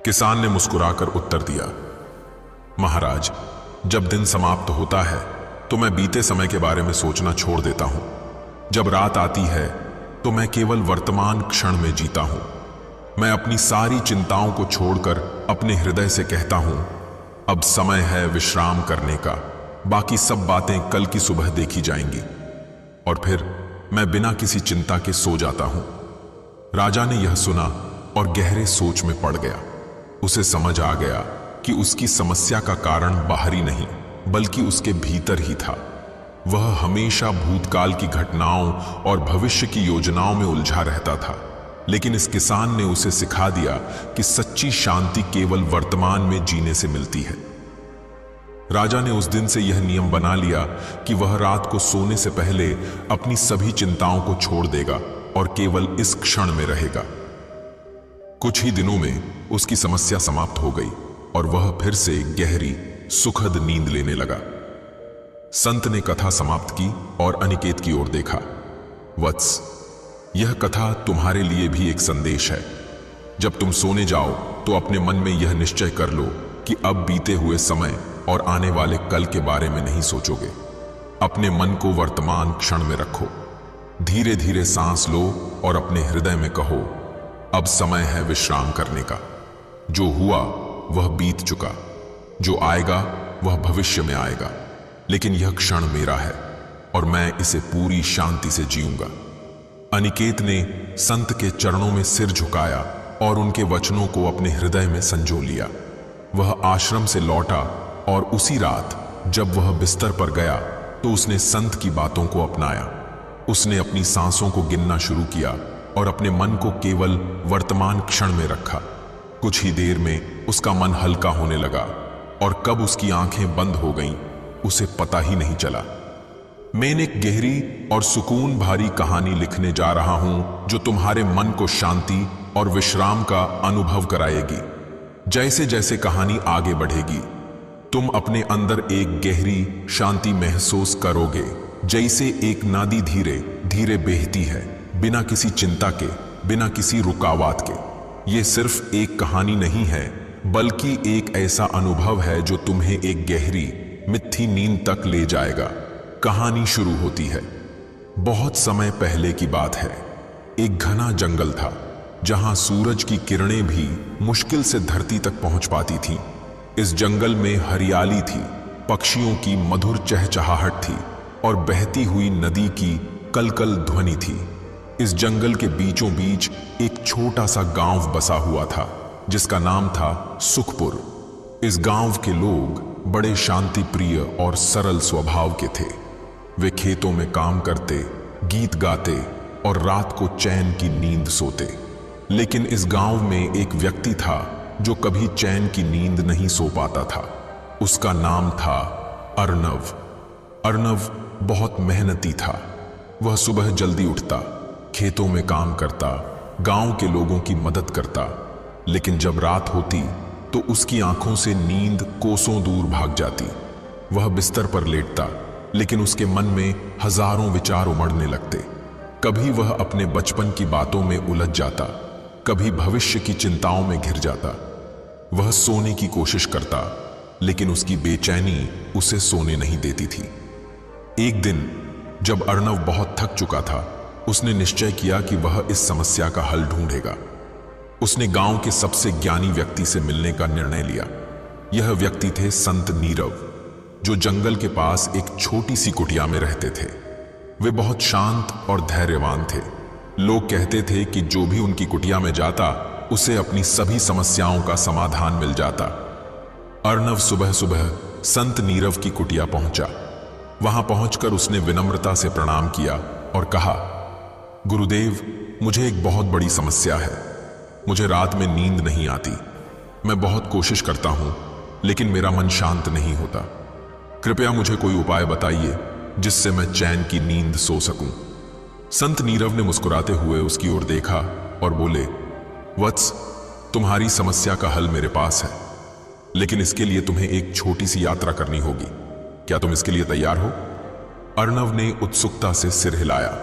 किसान ने मुस्कुराकर उत्तर दिया, महाराज, जब दिन समाप्त होता है तो मैं बीते समय के बारे में सोचना छोड़ देता हूं। जब रात आती है तो मैं केवल वर्तमान क्षण में जीता हूं। मैं अपनी सारी चिंताओं को छोड़कर अपने हृदय से कहता हूं, अब समय है विश्राम करने का, बाकी सब बातें कल की सुबह देखी जाएंगी। और फिर मैं बिना किसी चिंता के सो जाता हूं। राजा ने यह सुना और गहरे सोच में पड़ गया। उसे समझ आ गया कि उसकी समस्या का कारण बाहरी नहीं, बल्कि उसके भीतर ही था। वह हमेशा भूतकाल की घटनाओं और भविष्य की योजनाओं में उलझा रहता था। लेकिन इस किसान ने उसे सिखा दिया कि सच्ची शांति केवल वर्तमान में जीने से मिलती है। राजा ने उस दिन से यह नियम बना लिया कि वह रात को सोने से पहले अपनी सभी चिंताओं को छोड़ देगा और केवल इस क्षण में रहेगा। कुछ ही दिनों में उसकी समस्या समाप्त हो गई और वह फिर से गहरी सुखद नींद लेने लगा। संत ने कथा समाप्त की और अनिकेत की ओर देखा। वत्स, यह कथा तुम्हारे लिए भी एक संदेश है। जब तुम सोने जाओ तो अपने मन में यह निश्चय कर लो कि अब बीते हुए समय और आने वाले कल के बारे में नहीं सोचोगे। अपने मन को वर्तमान क्षण में रखो। धीरे धीरे सांस लो और अपने हृदय में कहो, अब समय है विश्राम करने का। जो हुआ वह बीत चुका, जो आएगा वह भविष्य में आएगा, लेकिन यह क्षण मेरा है और मैं इसे पूरी शांति से जीऊंगा। अनिकेत ने संत के चरणों में सिर झुकाया और उनके वचनों को अपने हृदय में संजो लिया। वह आश्रम से लौटा और उसी रात जब वह बिस्तर पर गया तो उसने संत की बातों को अपनाया। उसने अपनी सांसों को गिनना शुरू किया और अपने मन को केवल वर्तमान क्षण में रखा। कुछ ही देर में उसका मन हल्का होने लगा और कब उसकी आंखें बंद हो गईं, उसे पता ही नहीं चला। मैं एक गहरी और सुकून भारी कहानी लिखने जा रहा हूं जो तुम्हारे मन को शांति और विश्राम का अनुभव कराएगी। जैसे जैसे कहानी आगे बढ़ेगी तुम अपने अंदर एक गहरी शांति महसूस करोगे, जैसे एक नदी धीरे धीरे बहती है, बिना किसी चिंता के, बिना किसी रुकावट के। ये सिर्फ एक कहानी नहीं है, बल्कि एक ऐसा अनुभव है जो तुम्हें एक गहरी मिठी नींद तक ले जाएगा। कहानी शुरू होती है। बहुत समय पहले की बात है। एक घना जंगल था जहां सूरज की किरणें भी मुश्किल से धरती तक पहुंच पाती थीं। इस जंगल में हरियाली थी, पक्षियों की मधुर चहचहाहट थी और बहती हुई नदी की कलकल ध्वनि थी। इस जंगल के बीचों बीच एक छोटा सा गांव बसा हुआ था जिसका नाम था सुखपुर। इस गांव के लोग बड़े शांति प्रिय और सरल स्वभाव के थे। वे खेतों में काम करते, गीत गाते और रात को चैन की नींद सोते। लेकिन इस गांव में एक व्यक्ति था जो कभी चैन की नींद नहीं सो पाता था। उसका नाम था अर्नव। अर्नव बहुत मेहनती था। वह सुबह जल्दी उठता, खेतों में काम करता, गांव के लोगों की मदद करता। लेकिन जब रात होती तो उसकी आंखों से नींद कोसों दूर भाग जाती। वह बिस्तर पर लेटता, लेकिन उसके मन में हजारों विचार उमड़ने लगते। कभी वह अपने बचपन की बातों में उलझ जाता, कभी भविष्य की चिंताओं में घिर जाता। वह सोने की कोशिश करता, लेकिन उसकी बेचैनी उसे सोने नहीं देती थी। एक दिन जब अर्नव बहुत थक चुका था, उसने निश्चय किया कि वह इस समस्या का हल ढूंढेगा। उसने गांव के सबसे ज्ञानी व्यक्ति से मिलने का निर्णय लिया। यह व्यक्ति थे संत नीरव, जो जंगल के पास एक छोटी सी कुटिया में रहते थे। वे बहुत शांत और धैर्यवान थे। लोग कहते थे कि जो भी उनकी कुटिया में जाता उसे अपनी सभी समस्याओं का समाधान मिल जाता। अर्नव सुबह सुबह संत नीरव की कुटिया पहुंचा। वहां पहुंचकर उसने विनम्रता से प्रणाम किया और कहा, गुरुदेव, मुझे एक बहुत बड़ी समस्या है। मुझे रात में नींद नहीं आती। मैं बहुत कोशिश करता हूं, लेकिन मेरा मन शांत नहीं होता। कृपया मुझे कोई उपाय बताइए जिससे मैं चैन की नींद सो सकूं। संत नीरव ने मुस्कुराते हुए उसकी ओर देखा और बोले, वत्स, तुम्हारी समस्या का हल मेरे पास है, लेकिन इसके लिए तुम्हें एक छोटी सी यात्रा करनी होगी। क्या तुम इसके लिए तैयार हो? अर्नव ने उत्सुकता से सिर हिलाया।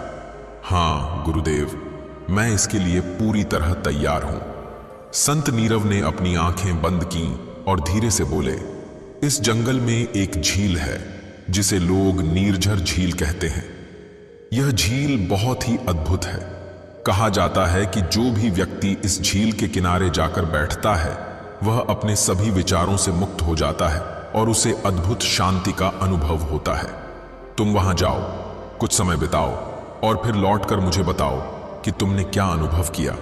हां गुरुदेव, मैं इसके लिए पूरी तरह तैयार हूं। संत नीरव ने अपनी आंखें बंद की और धीरे से बोले, इस जंगल में एक झील है जिसे लोग नीरझर झील कहते हैं। यह झील बहुत ही अद्भुत है। कहा जाता है कि जो भी व्यक्ति इस झील के किनारे जाकर बैठता है वह अपने सभी विचारों से मुक्त हो जाता है और उसे अद्भुत शांति का अनुभव होता है। तुम वहां जाओ, कुछ समय बिताओ और फिर लौटकर मुझे बताओ कि तुमने क्या अनुभव किया।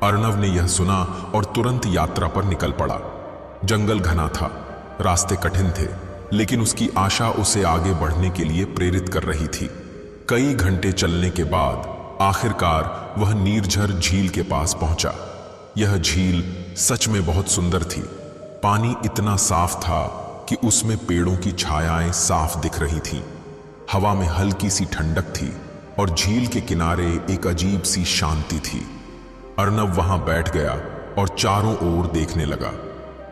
अर्नव ने यह सुना और तुरंत यात्रा पर निकल पड़ा। जंगल घना था, रास्ते कठिन थे, लेकिन उसकी आशा उसे आगे बढ़ने के लिए प्रेरित कर रही थी। कई घंटे चलने के बाद आखिरकार वह नीरझर झील के पास पहुंचा। यह झील सच में बहुत सुंदर थी। पानी इतना साफ था कि उसमें पेड़ों की छायाएं साफ दिख रही थीं। हवा में हल्की सी ठंडक थी और झील के किनारे एक अजीब सी शांति थी। अर्नव वहां बैठ गया और चारों ओर देखने लगा।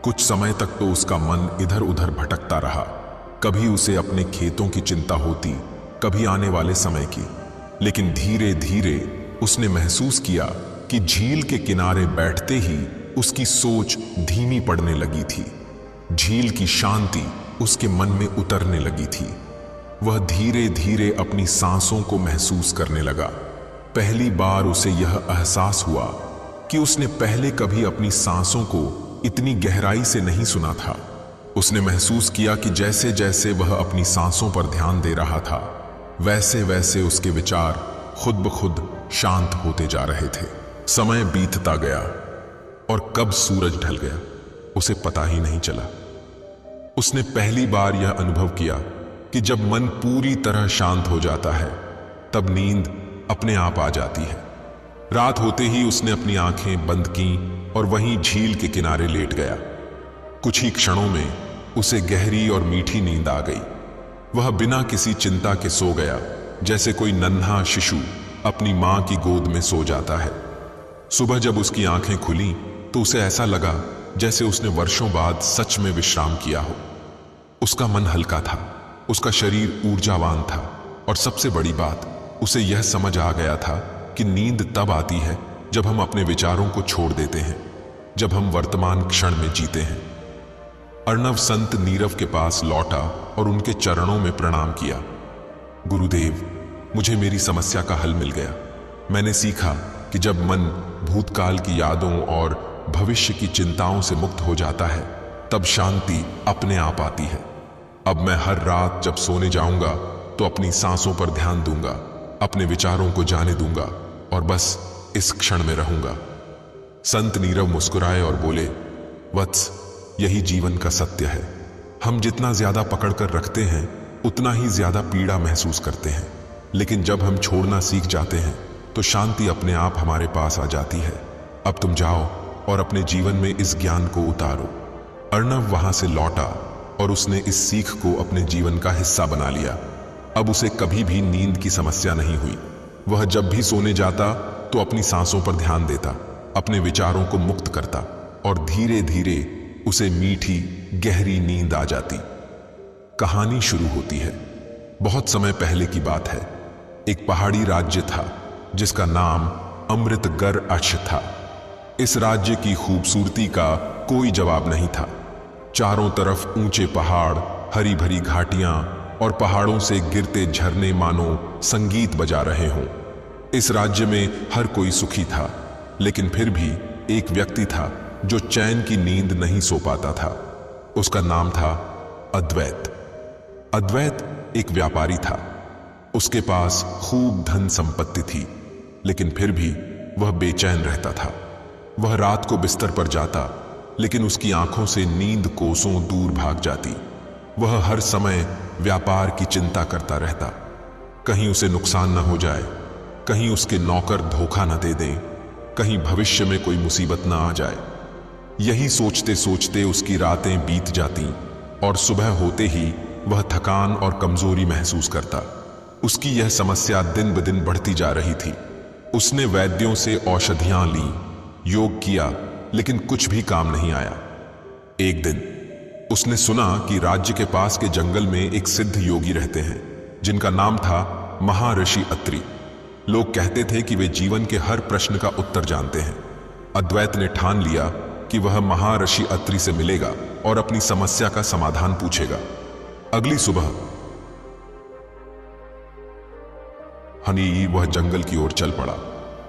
कुछ समय तक तो उसका मन इधर उधर भटकता रहा। कभी उसे अपने खेतों की चिंता होती, कभी आने वाले समय की। लेकिन धीरे धीरे उसने महसूस किया कि झील के किनारे बैठते ही उसकी सोच धीमी पड़ने लगी थी। झील की शांति उसके मन में उतरने लगी थी। वह धीरे धीरे अपनी सांसों को महसूस करने लगा। पहली बार उसे यह एहसास हुआ कि उसने पहले कभी अपनी सांसों को इतनी गहराई से नहीं सुना था। उसने महसूस किया कि जैसे जैसे वह अपनी सांसों पर ध्यान दे रहा था, वैसे वैसे उसके विचार खुद ब खुद शांत होते जा रहे थे। समय बीतता गया और कब सूरज ढल गया उसे पता ही नहीं चला। उसने पहली बार यह अनुभव किया कि जब मन पूरी तरह शांत हो जाता है तब नींद अपने आप आ जाती है। रात होते ही उसने अपनी आंखें बंद की और वहीं झील के किनारे लेट गया। कुछ ही क्षणों में उसे गहरी और मीठी नींद आ गई। वह बिना किसी चिंता के सो गया, जैसे कोई नन्हा शिशु अपनी मां की गोद में सो जाता है। सुबह जब उसकी आंखें खुली तो उसे ऐसा लगा जैसे उसने वर्षों बाद सच में विश्राम किया हो। उसका मन हल्का था, उसका शरीर ऊर्जावान था, और सबसे बड़ी बात, उसे यह समझ आ गया था कि नींद तब आती है जब हम अपने विचारों को छोड़ देते हैं, जब हम वर्तमान क्षण में जीते हैं। अर्णव संत नीरव के पास लौटा और उनके चरणों में प्रणाम किया। गुरुदेव, मुझे मेरी समस्या का हल मिल गया। मैंने सीखा कि जब मन भूतकाल की यादों और भविष्य की चिंताओं से मुक्त हो जाता है, तब शांति अपने आप आती है। अब मैं हर रात जब सोने जाऊंगा तो अपनी सांसों पर ध्यान दूंगा, अपने विचारों को जाने दूंगा और बस इस क्षण में रहूंगा। संत नीरव मुस्कुराए और बोले, वत्स, यही जीवन का सत्य है। हम जितना ज्यादा पकड़ कर रखते हैं उतना ही ज्यादा पीड़ा महसूस करते हैं, लेकिन जब हम छोड़ना सीख जाते हैं तो शांति अपने आप हमारे पास आ जाती है। अब तुम जाओ और अपने जीवन में इस ज्ञान को उतारो। अर्णव वहां से लौटा और उसने इस सीख को अपने जीवन का हिस्सा बना लिया। अब उसे कभी भी नींद की समस्या नहीं हुई। वह जब भी सोने जाता तो अपनी सांसों पर ध्यान देता, अपने विचारों को मुक्त करता, और धीरे धीरे उसे मीठी गहरी नींद आ जाती। कहानी शुरू होती है। बहुत समय पहले की बात है। एक पहाड़ी राज्य था जिसका नाम अमृतगर अक्ष था। इस राज्य की खूबसूरती का कोई जवाब नहीं था। चारों तरफ ऊंचे पहाड़, हरी भरी घाटियां और पहाड़ों से गिरते झरने मानो संगीत बजा रहे हों। इस राज्य में हर कोई सुखी था, लेकिन फिर भी एक व्यक्ति था जो चैन की नींद नहीं सो पाता था। उसका नाम था अद्वैत। अद्वैत एक व्यापारी था। उसके पास खूब धन संपत्ति थी, लेकिन फिर भी वह बेचैन रहता था। वह रात को बिस्तर पर जाता, लेकिन उसकी आंखों से नींद कोसों दूर भाग जाती। वह हर समय व्यापार की चिंता करता रहता, कहीं उसे नुकसान न हो जाए, कहीं उसके नौकर धोखा न दे दें, कहीं भविष्य में कोई मुसीबत न आ जाए। यही सोचते सोचते उसकी रातें बीत जाती और सुबह होते ही वह थकान और कमजोरी महसूस करता। उसकी यह समस्या दिन ब दिन बढ़ती जा रही थी। उसने वैद्यों से औषधियां ली, योग किया, लेकिन कुछ भी काम नहीं आया। एक दिन उसने सुना कि राज्य के पास के जंगल में एक सिद्ध योगी रहते हैं जिनका नाम था महर्षि अत्रि। लोग कहते थे कि वे जीवन के हर प्रश्न का उत्तर जानते हैं। अद्वैत ने ठान लिया कि वह महर्षि अत्रि से मिलेगा और अपनी समस्या का समाधान पूछेगा। अगली सुबह वह जंगल की ओर चल पड़ा।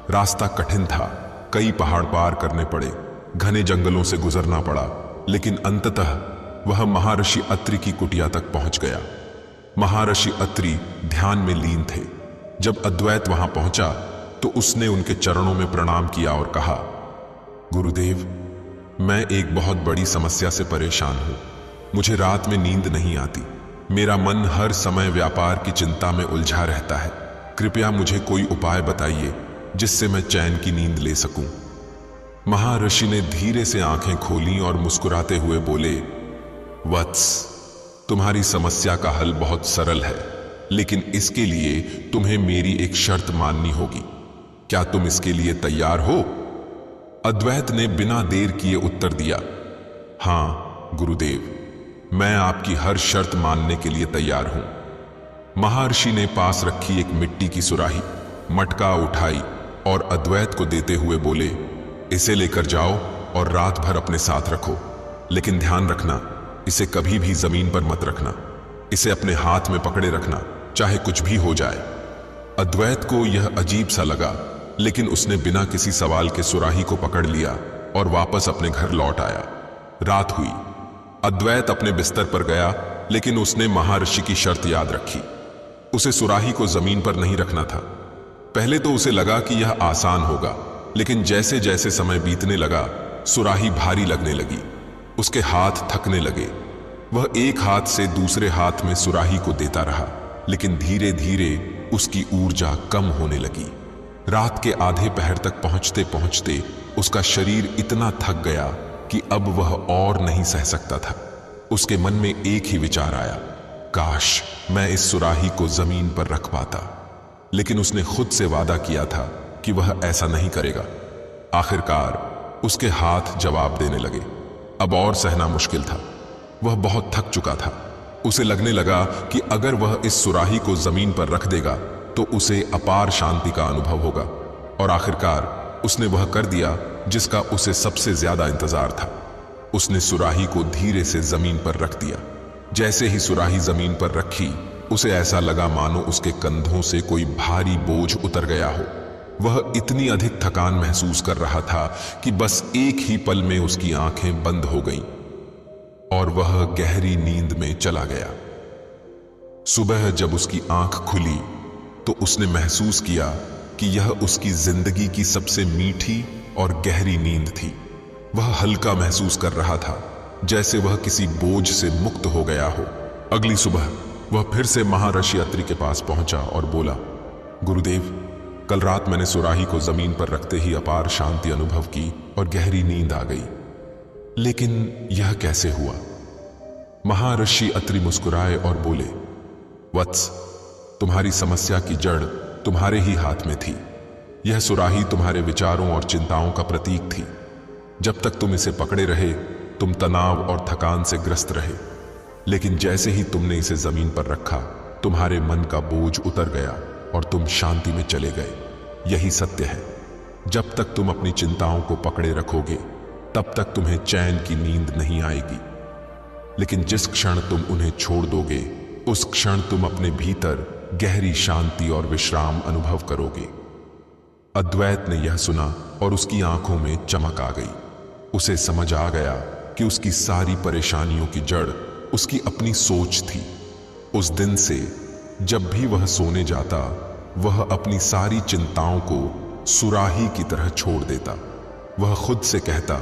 रास्ता कठिन था, कई पहाड़ पार करने पड़े, घने जंगलों से गुजरना पड़ा, लेकिन अंततः वह महर्षि अत्रि की कुटिया तक पहुंच गया। महर्षि अत्रि ध्यान में लीन थे। जब अद्वैत वहां पहुंचा तो उसने उनके चरणों में प्रणाम किया और कहा, गुरुदेव, मैं एक बहुत बड़ी समस्या से परेशान हूं। मुझे रात में नींद नहीं आती। मेरा मन हर समय व्यापार की चिंता में उलझा रहता है। कृपया मुझे कोई उपाय बताइए जिससे मैं चैन की नींद ले सकूं। महर्षि ने धीरे से आंखें खोली और मुस्कुराते हुए बोले, वत्स, तुम्हारी समस्या का हल बहुत सरल है, लेकिन इसके लिए तुम्हें मेरी एक शर्त माननी होगी। क्या तुम इसके लिए तैयार हो? अद्वैत ने बिना देर किए उत्तर दिया, हां गुरुदेव, मैं आपकी हर शर्त मानने के लिए तैयार हूं। महर्षि ने पास रखी एक मिट्टी की सुराही, मटका उठाई और अद्वैत को देते हुए बोले, इसे लेकर जाओ और रात भर अपने साथ रखो, लेकिन ध्यान रखना, इसे कभी भी जमीन पर मत रखना। इसे अपने हाथ में पकड़े रखना, चाहे कुछ भी हो जाए। अद्वैत को यह अजीब सा लगा, लेकिन उसने बिना किसी सवाल के सुराही को पकड़ लिया और वापस अपने घर लौट आया। रात हुई। अद्वैत अपने बिस्तर पर गया, लेकिन उसने महर्षि की शर्त याद रखी। उसे सुराही को जमीन पर नहीं रखना था। पहले तो उसे लगा कि यह आसान होगा, लेकिन जैसे जैसे समय बीतने लगा, सुराही भारी लगने लगी। उसके हाथ थकने लगे। वह एक हाथ से दूसरे हाथ में सुराही को देता रहा, लेकिन धीरे धीरे उसकी ऊर्जा कम होने लगी। रात के आधे पहर तक पहुंचते पहुंचते उसका शरीर इतना थक गया कि अब वह और नहीं सह सकता था। उसके मन में एक ही विचार आया, काश मैं इस सुराही को जमीन पर रख पाता, लेकिन उसने खुद से वादा किया था कि वह ऐसा नहीं करेगा। आखिरकार उसके हाथ जवाब देने लगे। अब और सहना मुश्किल था। वह बहुत थक चुका था। उसे लगने लगा कि अगर वह इस सुराही को जमीन पर रख देगा तो उसे अपार शांति का अनुभव होगा। और आखिरकार उसने वह कर दिया जिसका उसे सबसे ज्यादा इंतजार था। उसने सुराही को धीरे से जमीन पर रख दिया। जैसे ही सुराही जमीन पर रखी, उसे ऐसा लगा मानो उसके कंधों से कोई भारी बोझ उतर गया हो। वह इतनी अधिक थकान महसूस कर रहा था कि बस एक ही पल में उसकी आंखें बंद हो गईं और वह गहरी नींद में चला गया। सुबह जब उसकी आंख खुली तो उसने महसूस किया कि यह उसकी जिंदगी की सबसे मीठी और गहरी नींद थी। वह हल्का महसूस कर रहा था, जैसे वह किसी बोझ से मुक्त हो गया हो। अगली सुबह वह फिर से महर्षि अत्रि के पास पहुंचा और बोला, गुरुदेव, कल रात मैंने सुराही को जमीन पर रखते ही अपार शांति अनुभव की और गहरी नींद आ गई, लेकिन यह कैसे हुआ? महर्षि अत्रि मुस्कुराए और बोले, वत्स, तुम्हारी समस्या की जड़ तुम्हारे ही हाथ में थी। यह सुराही तुम्हारे विचारों और चिंताओं का प्रतीक थी। जब तक तुम इसे पकड़े रहे, तुम तनाव और थकान से ग्रस्त रहे, लेकिन जैसे ही तुमने इसे जमीन पर रखा, तुम्हारे मन का बोझ उतर गया और तुम शांति में चले गए। यही सत्य है। जब तक तुम अपनी चिंताओं को पकड़े रखोगे, तब तक तुम्हें चैन की नींद नहीं आएगी, लेकिन जिस क्षण तुम उन्हें छोड़ दोगे, उस क्षण तुम अपने भीतर गहरी शांति और विश्राम अनुभव करोगे। अद्वैत ने यह सुना और उसकी आंखों में चमक आ गई। उसे समझ आ गया कि उसकी सारी परेशानियों की जड़ उसकी अपनी सोच थी। उस दिन से जब भी वह सोने जाता, वह अपनी सारी चिंताओं को सुराही की तरह छोड़ देता। वह खुद से कहता,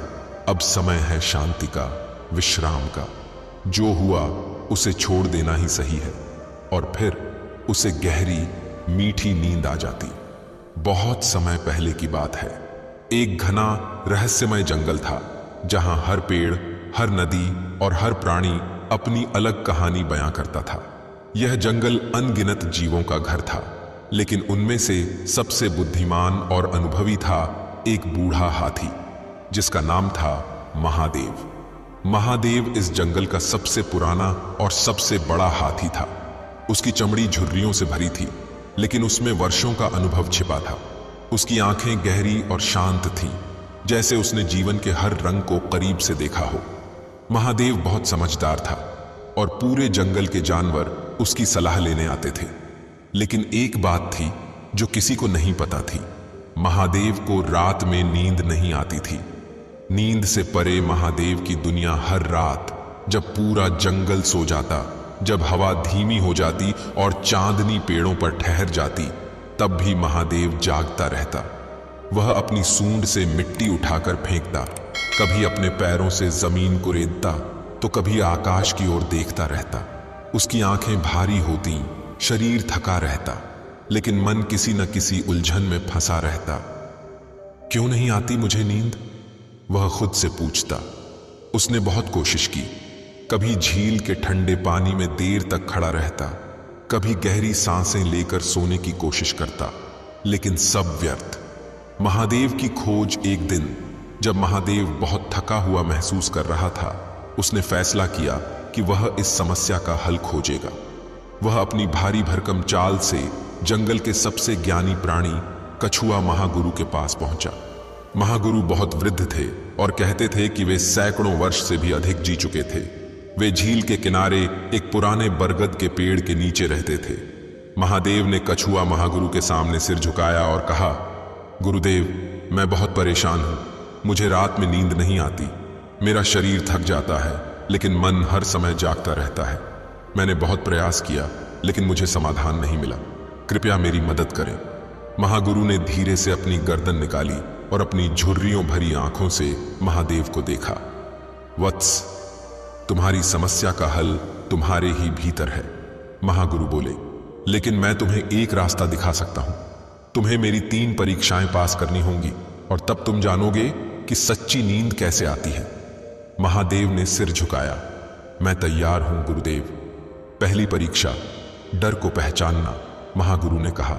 अब समय है शांति का, विश्राम का। जो हुआ उसे छोड़ देना ही सही है। और फिर उसे गहरी मीठी नींद आ जाती। बहुत समय पहले की बात है। एक घना रहस्यमय जंगल था, जहां हर पेड़, हर नदी और हर प्राणी अपनी अलग कहानी बयां करता था। यह जंगल अनगिनत जीवों का घर था, लेकिन उनमें से सबसे बुद्धिमान और अनुभवी था एक बूढ़ा हाथी, जिसका नाम था महादेव। महादेव इस जंगल का सबसे पुराना और सबसे बड़ा हाथी था। उसकी चमड़ी झुर्रियों से भरी थी, लेकिन उसमें वर्षों का अनुभव छिपा था। उसकी आंखें गहरी और शांत थीं, जैसे उसने जीवन के हर रंग को करीब से देखा हो। महादेव बहुत समझदार था और पूरे जंगल के जानवर उसकी सलाह लेने आते थे। लेकिन एक बात थी जो किसी को नहीं पता थी। महादेव को रात में नींद नहीं आती थी। नींद से परे महादेव की दुनिया हर रात, जब पूरा जंगल सो जाता, जब हवा धीमी हो जाती और चांदनी पेड़ों पर ठहर जाती, तब भी महादेव जागता रहता। वह अपनी सूंड से मिट्टी उठाकर फेंकता, कभी अपने पैरों से जमीन को रेतता, तो कभी आकाश की ओर देखता रहता। उसकी आंखें भारी होती, शरीर थका रहता, लेकिन मन किसी न किसी उलझन में फंसा रहता। क्यों नहीं आती मुझे नींद? वह खुद से पूछता। उसने बहुत कोशिश की। कभी झील के ठंडे पानी में देर तक खड़ा रहता, कभी गहरी सांसें लेकर सोने की कोशिश करता, लेकिन सब व्यर्थ। महादेव की खोज एक दिन, जब महादेव बहुत थका हुआ महसूस कर रहा था, उसने फैसला किया कि वह इस समस्या का हल खोजेगा। वह अपनी भारी भरकम चाल से जंगल के सबसे ज्ञानी प्राणी कछुआ महागुरु के पास पहुंचा। महागुरु बहुत वृद्ध थे और कहते थे कि वे सैकड़ों वर्ष से भी अधिक जी चुके थे। वे झील के किनारे एक पुराने बरगद के पेड़ के नीचे रहते थे। महादेव ने कछुआ महागुरु के सामने सिर झुकाया और कहा, गुरुदेव, मैं बहुत परेशान हूं। मुझे रात में नींद नहीं आती। मेरा शरीर थक जाता है, लेकिन मन हर समय जागता रहता है। मैंने बहुत प्रयास किया, लेकिन मुझे समाधान नहीं मिला। कृपया मेरी मदद करें। महागुरु ने धीरे से अपनी गर्दन निकाली और अपनी झुर्रियों भरी आंखों से महादेव को देखा। वत्स, तुम्हारी समस्या का हल तुम्हारे ही भीतर है, महागुरु बोले। लेकिन मैं तुम्हें एक रास्ता दिखा सकता हूं। तुम्हें मेरी 3 परीक्षाएं पास करनी होंगी और तब तुम जानोगे कि सच्ची नींद कैसे आती है। महादेव ने सिर झुकाया। मैं तैयार हूं गुरुदेव। पहली परीक्षा, डर को पहचानना। महागुरु ने कहा,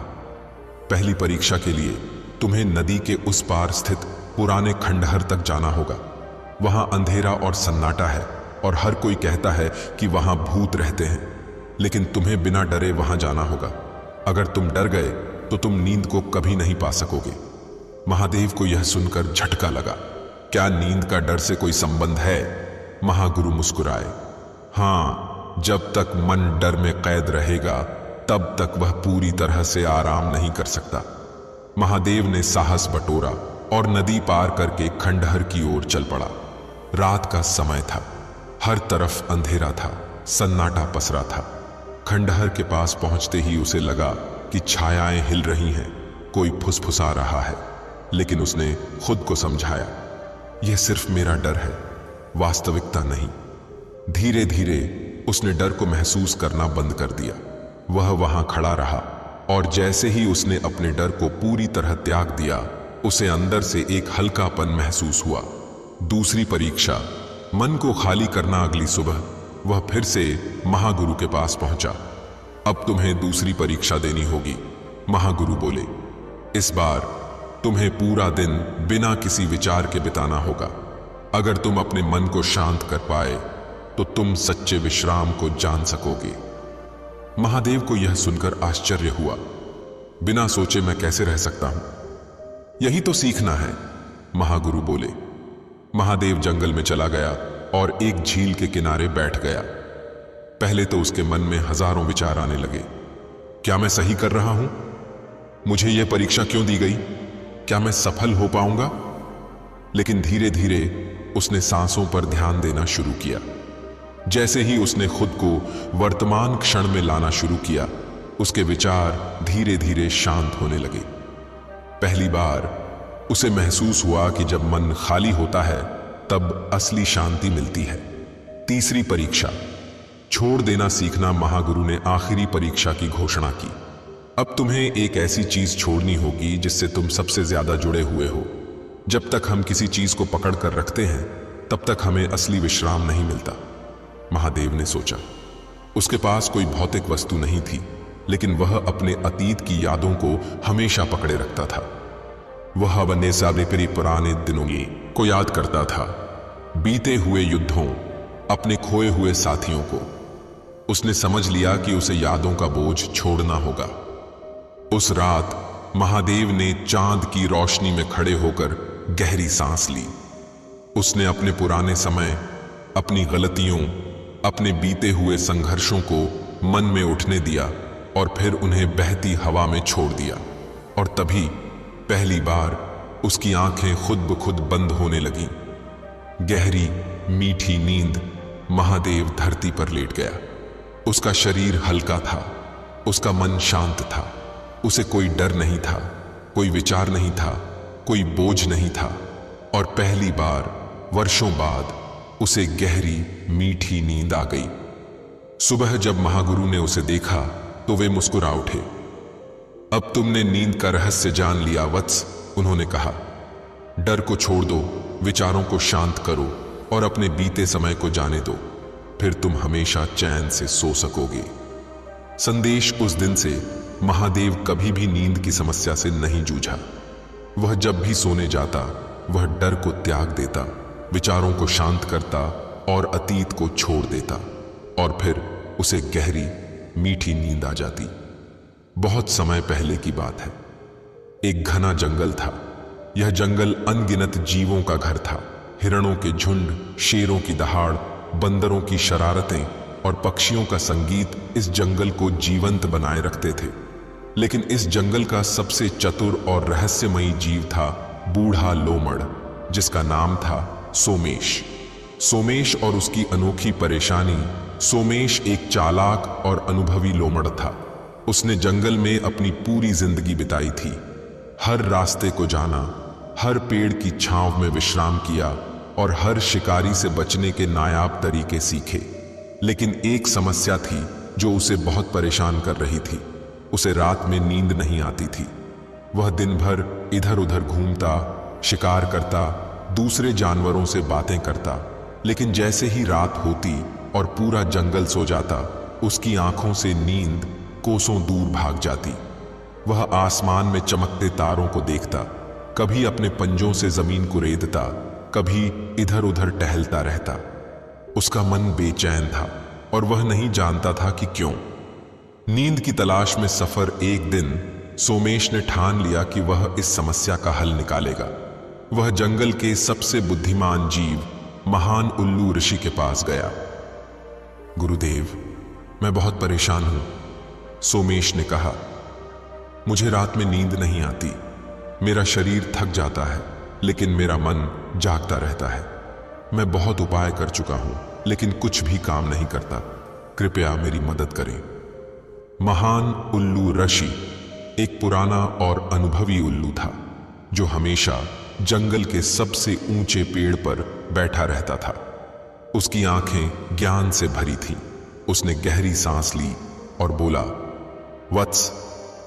पहली परीक्षा के लिए तुम्हें नदी के उस पार स्थित पुराने खंडहर तक जाना होगा। वहां अंधेरा और सन्नाटा है और हर कोई कहता है कि वहां भूत रहते हैं, लेकिन तुम्हें बिना डरे वहां जाना होगा। अगर तुम डर गए तो तुम नींद को कभी नहीं पा सकोगे। महादेव को यह सुनकर झटका लगा। क्या नींद का डर से कोई संबंध है? महागुरु मुस्कुराए। हां, जब तक मन डर में कैद रहेगा तब तक वह पूरी तरह से आराम नहीं कर सकता। महादेव ने साहस बटोरा और नदी पार करके खंडहर की ओर चल पड़ा। रात का समय था, हर तरफ अंधेरा था, सन्नाटा पसरा था। खंडहर के पास पहुंचते ही उसे लगा कि छायाएं हिल रही हैं, कोई फुसफुसा रहा है, लेकिन उसने खुद को समझाया, यह सिर्फ मेरा डर है, वास्तविकता नहीं। धीरे धीरे उसने डर को महसूस करना बंद कर दिया। वह वहां खड़ा रहा और जैसे ही उसने अपने डर को पूरी तरह त्याग दिया, उसे अंदर से एक हल्कापन महसूस हुआ। दूसरी परीक्षा, मन को खाली करना। अगली सुबह वह फिर से महागुरु के पास पहुंचा। अब तुम्हें दूसरी परीक्षा देनी होगी, महागुरु बोले। इस बार तुम्हें पूरा दिन बिना किसी विचार के बिताना होगा। अगर तुम अपने मन को शांत कर पाए तो तुम सच्चे विश्राम को जान सकोगे। महादेव को यह सुनकर आश्चर्य हुआ। बिना सोचे मैं कैसे रह सकता हूं? यही तो सीखना है, महागुरु बोले। महादेव जंगल में चला गया और एक झील के किनारे बैठ गया। पहले तो उसके मन में हजारों विचार आने लगे। क्या मैं सही कर रहा हूं? मुझे यह परीक्षा क्यों दी गई? क्या मैं सफल हो पाऊंगा? लेकिन धीरे धीरे उसने सांसों पर ध्यान देना शुरू किया। जैसे ही उसने खुद को वर्तमान क्षण में लाना शुरू किया, उसके विचार धीरे धीरे शांत होने लगे। पहली बार उसे महसूस हुआ कि जब मन खाली होता है तब असली शांति मिलती है। तीसरी परीक्षा, छोड़ देना सीखना। महागुरु ने आखिरी परीक्षा की घोषणा की। अब तुम्हें एक ऐसी चीज छोड़नी होगी जिससे तुम सबसे ज्यादा जुड़े हुए हो। जब तक हम किसी चीज को पकड़ कर रखते हैं तब तक हमें असली विश्राम नहीं मिलता। महादेव ने सोचा। उसके पास कोई भौतिक वस्तु नहीं थी, लेकिन वह अपने अतीत की यादों को हमेशा पकड़े रखता था। वह अपने सारे पुराने दिनों को याद करता था, बीते हुए युद्धों, अपने खोए हुए साथियों को। उसने समझ लिया कि उसे यादों का बोझ छोड़ना होगा। उस रात महादेव ने चांद की रोशनी में खड़े होकर गहरी सांस ली। उसने अपने पुराने समय, अपनी गलतियों, अपने बीते हुए संघर्षों को मन में उठने दिया और फिर उन्हें बहती हवा में छोड़ दिया। और तभी पहली बार उसकी आंखें खुद ब खुद बंद होने लगीं। गहरी मीठी नींद। महादेव धरती पर लेट गया। उसका शरीर हल्का था, उसका मन शांत था। उसे कोई डर नहीं था, कोई विचार नहीं था, कोई बोझ नहीं था। और पहली बार वर्षों बाद उसे गहरी मीठी नींद आ गई। सुबह जब महागुरु ने उसे देखा तो वे मुस्कुरा उठे। अब तुमने नींद का रहस्य जान लिया वत्स, उन्होंने कहा। डर को छोड़ दो, विचारों को शांत करो और अपने बीते समय को जाने दो, फिर तुम हमेशा चैन से सो सकोगे। संदेश उस दिन से महादेव कभी भी नींद की समस्या से नहीं जूझा। वह जब भी सोने जाता वह डर को त्याग देता, विचारों को शांत करता और अतीत को छोड़ देता, और फिर उसे गहरी मीठी नींद आ जाती। बहुत समय पहले की बात है। एक घना जंगल था। यह जंगल अनगिनत जीवों का घर था। हिरणों के झुंड, शेरों की दहाड़, बंदरों की शरारतें और पक्षियों का संगीत इस जंगल को जीवंत बनाए रखते थे। लेकिन इस जंगल का सबसे चतुर और रहस्यमयी जीव था बूढ़ा लोमड़, जिसका नाम था सोमेश। सोमेश और उसकी अनोखी परेशानी। सोमेश एक चालाक और अनुभवी लोमड़ था। उसने जंगल में अपनी पूरी जिंदगी बिताई थी। हर रास्ते को जाना, हर पेड़ की छांव में विश्राम किया और हर शिकारी से बचने के नायाब तरीके सीखे। लेकिन एक समस्या थी जो उसे बहुत परेशान कर रही थी। उसे रात में नींद नहीं आती थी। वह दिन भर इधर उधर घूमता, शिकार करता, दूसरे जानवरों से बातें करता, लेकिन जैसे ही रात होती और पूरा जंगल सो जाता, उसकी आंखों से नींद कोसों दूर भाग जाती। वह आसमान में चमकते तारों को देखता, कभी अपने पंजों से जमीन को रेदता, कभी इधर उधर टहलता रहता। उसका मन बेचैन था और वह नहीं जानता था कि क्यों। नींद की तलाश में सफर एक दिन सोमेश ने ठान लिया कि वह इस समस्या का हल निकालेगा। वह जंगल के सबसे बुद्धिमान जीव महान उल्लू ऋषि के पास गया। गुरुदेव, मैं बहुत परेशान हूं, सोमेश ने कहा। मुझे रात में नींद नहीं आती, मेरा शरीर थक जाता है लेकिन मेरा मन जागता रहता है। मैं बहुत उपाय कर चुका हूं लेकिन कुछ भी काम नहीं करता, कृपया मेरी मदद करें। महान उल्लू ऋषि एक पुराना और अनुभवी उल्लू था जो हमेशा जंगल के सबसे ऊंचे पेड़ पर बैठा रहता था। उसकी आंखें ज्ञान से भरी थीं। उसने गहरी सांस ली और बोला, वत्स,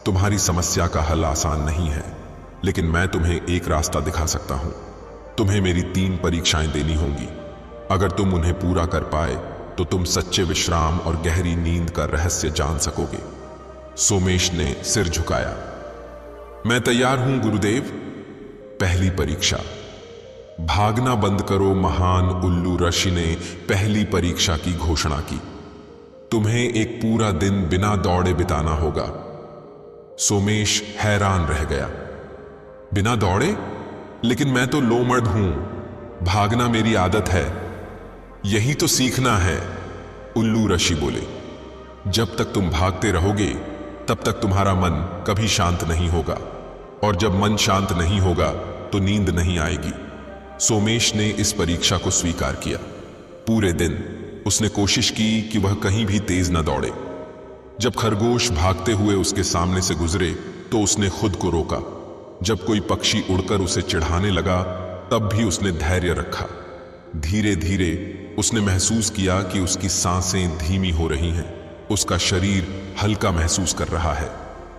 तुम्हारी समस्या का हल आसान नहीं है, लेकिन मैं तुम्हें एक रास्ता दिखा सकता हूं। तुम्हें मेरी 3 परीक्षाएं देनी होंगी। अगर तुम उन्हें पूरा कर पाए तो तुम सच्चे विश्राम और गहरी नींद का रहस्य जान सकोगे। सोमेश ने सिर झुकाया। मैं तैयार हूं गुरुदेव। पहली परीक्षा, भागना बंद करो। महान उल्लू ऋषि ने पहली परीक्षा की घोषणा की। तुम्हें एक पूरा दिन बिना दौड़े बिताना होगा। सोमेश हैरान रह गया। बिना दौड़े? लेकिन मैं तो लोमड़ हूं, भागना मेरी आदत है। यही तो सीखना है, उल्लू ऋषि बोले। जब तक तुम भागते रहोगे तब तक तुम्हारा मन कभी शांत नहीं होगा, और जब मन शांत नहीं होगा तो नींद नहीं आएगी। सोमेश ने इस परीक्षा को स्वीकार किया। पूरे दिन उसने कोशिश की कि वह कहीं भी तेज न दौड़े। जब खरगोश भागते हुए उसके सामने से गुजरे तो उसने खुद को रोका। जब कोई पक्षी उड़कर उसे चिढ़ाने लगा तब भी उसने धैर्य रखा। धीरे धीरे उसने महसूस किया कि उसकी सांसें धीमी हो रही हैं, उसका शरीर हल्का महसूस कर रहा है।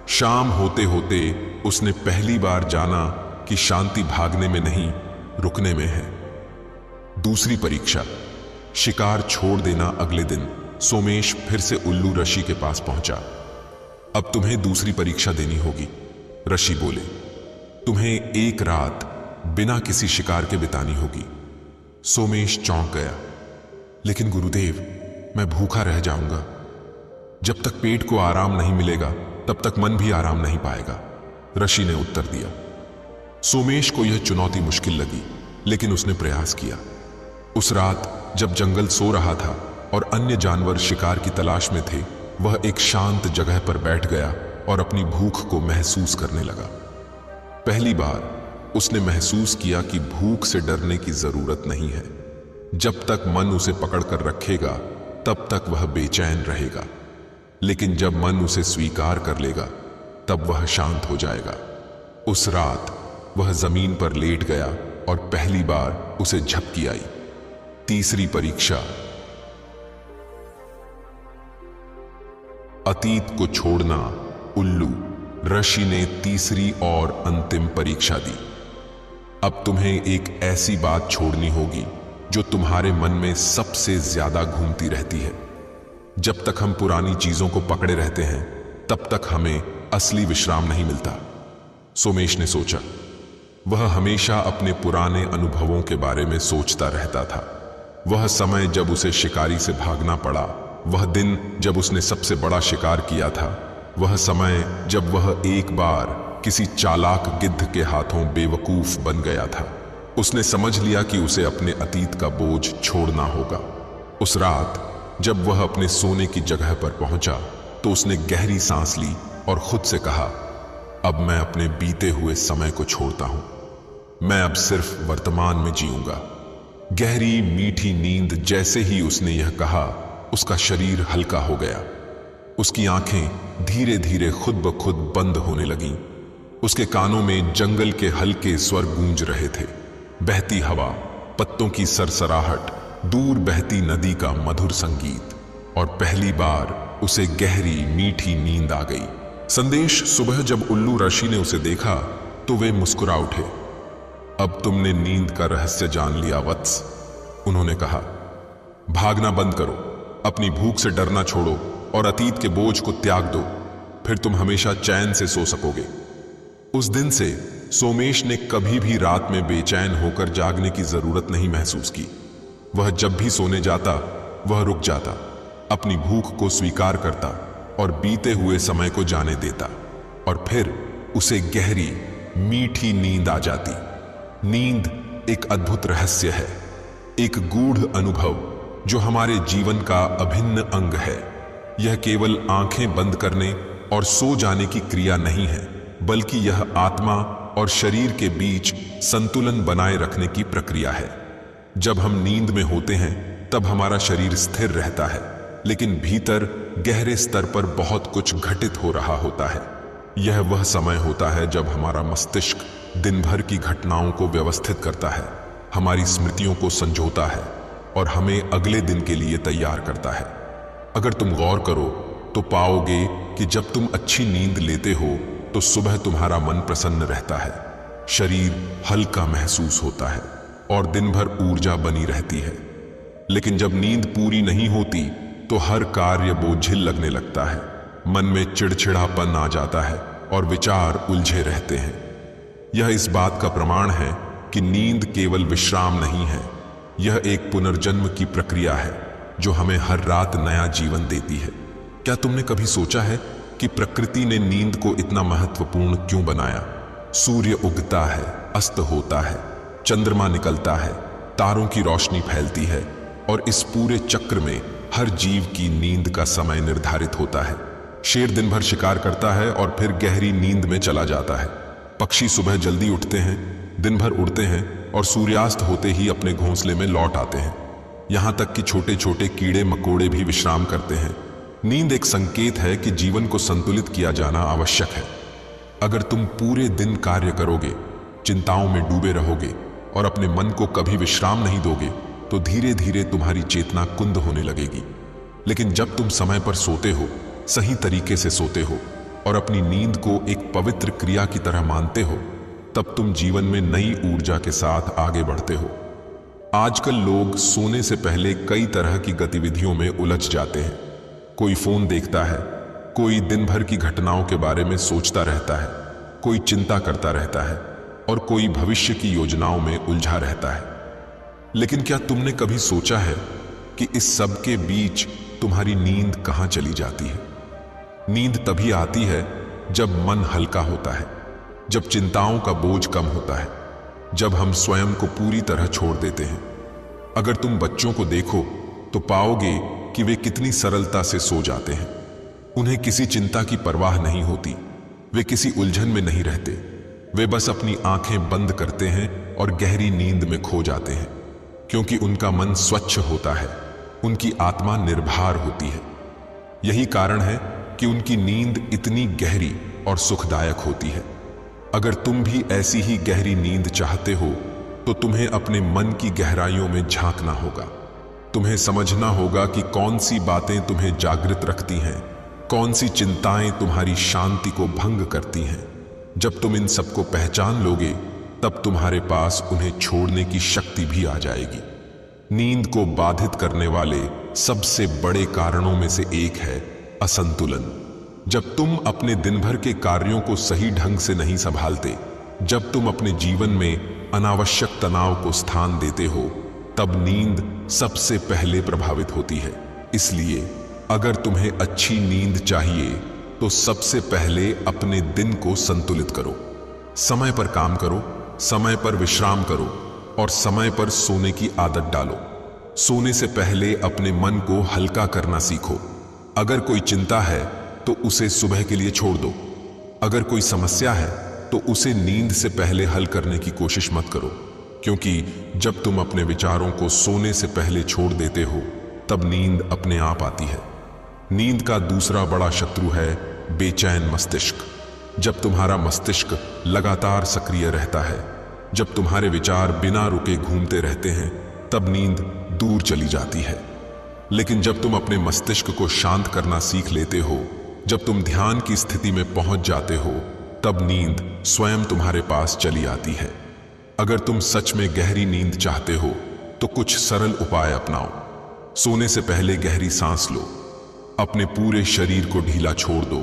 शाम होते होते उसने पहली बार जाना कि शांति भागने में नहीं, रुकने में है। दूसरी परीक्षा, शिकार छोड़ देना। अगले दिन सोमेश फिर से उल्लू ऋषि के पास पहुंचा। अब तुम्हें दूसरी परीक्षा देनी होगी, ऋषि बोले। तुम्हें एक रात बिना किसी शिकार के बितानी होगी। सोमेश चौंक गया। लेकिन गुरुदेव, मैं भूखा रह जाऊंगा। जब तक पेट को आराम नहीं मिलेगा तब तक मन भी आराम नहीं पाएगा, ऋषि ने उत्तर दिया। सोमेश को यह चुनौती मुश्किल लगी, लेकिन उसने प्रयास किया। उस रात जब जंगल सो रहा था और अन्य जानवर शिकार की तलाश में थे, वह एक शांत जगह पर बैठ गया और अपनी भूख को महसूस करने लगा। पहली बार उसने महसूस किया कि भूख से डरने की जरूरत नहीं है। जब तक मन उसे पकड़ कर रखेगा तब तक वह बेचैन रहेगा, लेकिन जब मन उसे स्वीकार कर लेगा तब वह शांत हो जाएगा। उस रात वह जमीन पर लेट गया और पहली बार उसे झपकी आई। तीसरी परीक्षा, अतीत को छोड़ना। उल्लू ऋषि ने तीसरी और अंतिम परीक्षा दी। अब तुम्हें एक ऐसी बात छोड़नी होगी जो तुम्हारे मन में सबसे ज्यादा घूमती रहती है। जब तक हम पुरानी चीजों को पकड़े रहते हैं तब तक हमें असली विश्राम नहीं मिलता, सोमेश ने सोचा। वह हमेशा अपने पुराने अनुभवों के बारे में सोचता रहता था। वह समय जब उसे शिकारी से भागना पड़ा, वह दिन जब उसने सबसे बड़ा शिकार किया था, वह समय जब वह एक बार किसी चालाक गिद्ध के हाथों बेवकूफ बन गया था। उसने समझ लिया कि उसे अपने अतीत का बोझ छोड़ना होगा। उस रात जब वह अपने सोने की जगह पर पहुंचा तो उसने गहरी सांस ली और खुद से कहा, अब मैं अपने बीते हुए समय को छोड़ता हूं। मैं अब सिर्फ वर्तमान में जीऊंगा। गहरी मीठी नींद जैसे ही उसने यह कहा, उसका शरीर हल्का हो गया। उसकी आंखें धीरे धीरे खुद ब खुद बंद होने लगीं। उसके कानों में जंगल के हल्के स्वर गूंज रहे थे। बहती हवा, पत्तों की सरसराहट, दूर बहती नदी का मधुर संगीत, और पहली बार उसे गहरी मीठी नींद आ गई। संदेश सुबह जब उल्लू ऋषि ने उसे देखा तो वे मुस्कुरा उठे। अब तुमने नींद का रहस्य जान लिया वत्स, उन्होंने कहा। भागना बंद करो, अपनी भूख से डरना छोड़ो और अतीत के बोझ को त्याग दो, फिर तुम हमेशा चैन से सो सकोगे। उस दिन से सोमेश ने कभी भी रात में बेचैन होकर जागने की जरूरत नहीं महसूस की। वह जब भी सोने जाता वह रुक जाता, अपनी भूख को स्वीकार करता और बीते हुए समय को जाने देता, और फिर उसे गहरी मीठी नींद आ जाती। नींद एक अद्भुत रहस्य है, एक गूढ़ अनुभव जो हमारे जीवन का अभिन्न अंग है। यह केवल आंखें बंद करने और सो जाने की क्रिया नहीं है, बल्कि यह आत्मा और शरीर के बीच संतुलन बनाए रखने की प्रक्रिया है। जब हम नींद में होते हैं तब हमारा शरीर स्थिर रहता है, लेकिन भीतर गहरे स्तर पर बहुत कुछ घटित हो रहा होता है। यह वह समय होता है जब हमारा मस्तिष्क दिन भर की घटनाओं को व्यवस्थित करता है, हमारी स्मृतियों को संजोता है और हमें अगले दिन के लिए तैयार करता है। अगर तुम गौर करो तो पाओगे कि जब तुम अच्छी नींद लेते हो तो सुबह तुम्हारा मन प्रसन्न रहता है, शरीर हल्का महसूस होता है और दिन भर ऊर्जा बनी रहती है। लेकिन जब नींद पूरी नहीं होती तो हर कार्य बोझिल लगने लगता है, मन में चिड़चिड़ापन आ जाता है और विचार उलझे रहते हैं। यह इस बात का प्रमाण है कि नींद केवल विश्राम नहीं है, यह एक पुनर्जन्म की प्रक्रिया है जो हमें हर रात नया जीवन देती है। क्या तुमने कभी सोचा है कि प्रकृति ने नींद को इतना महत्वपूर्ण क्यों बनाया? सूर्य उगता है, अस्त होता है, चंद्रमा निकलता है, तारों की रोशनी फैलती है और इस पूरे चक्र में हर जीव की नींद का समय निर्धारित होता है। शेर दिन भर शिकार करता है और फिर गहरी नींद में चला जाता है। पक्षी सुबह जल्दी उठते हैं, दिन भर उड़ते हैं और सूर्यास्त होते ही अपने घोंसले में लौट आते हैं। यहां तक कि छोटे छोटे कीड़े मकोड़े भी विश्राम करते हैं। नींद एक संकेत है कि जीवन को संतुलित किया जाना आवश्यक है। अगर तुम पूरे दिन कार्य करोगे, चिंताओं में डूबे रहोगे और अपने मन को कभी विश्राम नहीं दोगे तो धीरे धीरे तुम्हारी चेतना कुंद होने लगेगी। लेकिन जब तुम समय पर सोते हो, सही तरीके से सोते हो और अपनी नींद को एक पवित्र क्रिया की तरह मानते हो, तब तुम जीवन में नई ऊर्जा के साथ आगे बढ़ते हो। आजकल लोग सोने से पहले कई तरह की गतिविधियों में उलझ जाते हैं। कोई फोन देखता है, कोई दिन भर की घटनाओं के बारे में सोचता रहता है, कोई चिंता करता रहता है और कोई भविष्य की योजनाओं में उलझा रहता है। लेकिन क्या तुमने कभी सोचा है कि इस सब के बीच तुम्हारी नींद कहां चली जाती है? नींद तभी आती है जब मन हल्का होता है, जब चिंताओं का बोझ कम होता है, जब हम स्वयं को पूरी तरह छोड़ देते हैं। अगर तुम बच्चों को देखो तो पाओगे कि वे कितनी सरलता से सो जाते हैं। उन्हें किसी चिंता की परवाह नहीं होती, वे किसी उलझन में नहीं रहते। वे बस अपनी आंखें बंद करते हैं और गहरी नींद में खो जाते हैं, क्योंकि उनका मन स्वच्छ होता है, उनकी आत्मा निर्भर होती है। यही कारण है कि उनकी नींद इतनी गहरी और सुखदायक होती है। अगर तुम भी ऐसी ही गहरी नींद चाहते हो तो तुम्हें अपने मन की गहराइयों में झांकना होगा। तुम्हें समझना होगा कि कौन सी बातें तुम्हें जागृत रखती हैं, कौन सी चिंताएं तुम्हारी शांति को भंग करती हैं। जब तुम इन सबको पहचान लोगे तब तुम्हारे पास उन्हें छोड़ने की शक्ति भी आ जाएगी। नींद को बाधित करने वाले सबसे बड़े कारणों में से एक है असंतुलन। जब तुम अपने दिन भर के कार्यों को सही ढंग से नहीं संभालते, जब तुम अपने जीवन में अनावश्यक तनाव को स्थान देते हो, तब नींद सबसे पहले प्रभावित होती है। इसलिए अगर तुम्हें अच्छी नींद चाहिए तो सबसे पहले अपने दिन को संतुलित करो। समय पर काम करो, समय पर विश्राम करो और समय पर सोने की आदत डालो। सोने से पहले अपने मन को हल्का करना सीखो। अगर कोई चिंता है तो उसे सुबह के लिए छोड़ दो। अगर कोई समस्या है तो उसे नींद से पहले हल करने की कोशिश मत करो, क्योंकि जब तुम अपने विचारों को सोने से पहले छोड़ देते हो तब नींद अपने आप आती है। नींद का दूसरा बड़ा शत्रु है बेचैन मस्तिष्क। जब तुम्हारा मस्तिष्क लगातार सक्रिय रहता है, जब तुम्हारे विचार बिना रुके घूमते रहते हैं, तब नींद दूर चली जाती है। लेकिन जब तुम अपने मस्तिष्क को शांत करना सीख लेते हो, जब तुम ध्यान की स्थिति में पहुंच जाते हो, तब नींद स्वयं तुम्हारे पास चली आती है। अगर तुम सच में गहरी नींद चाहते हो तो कुछ सरल उपाय अपनाओ। सोने से पहले गहरी सांस लो। अपने पूरे शरीर को ढीला छोड़ दो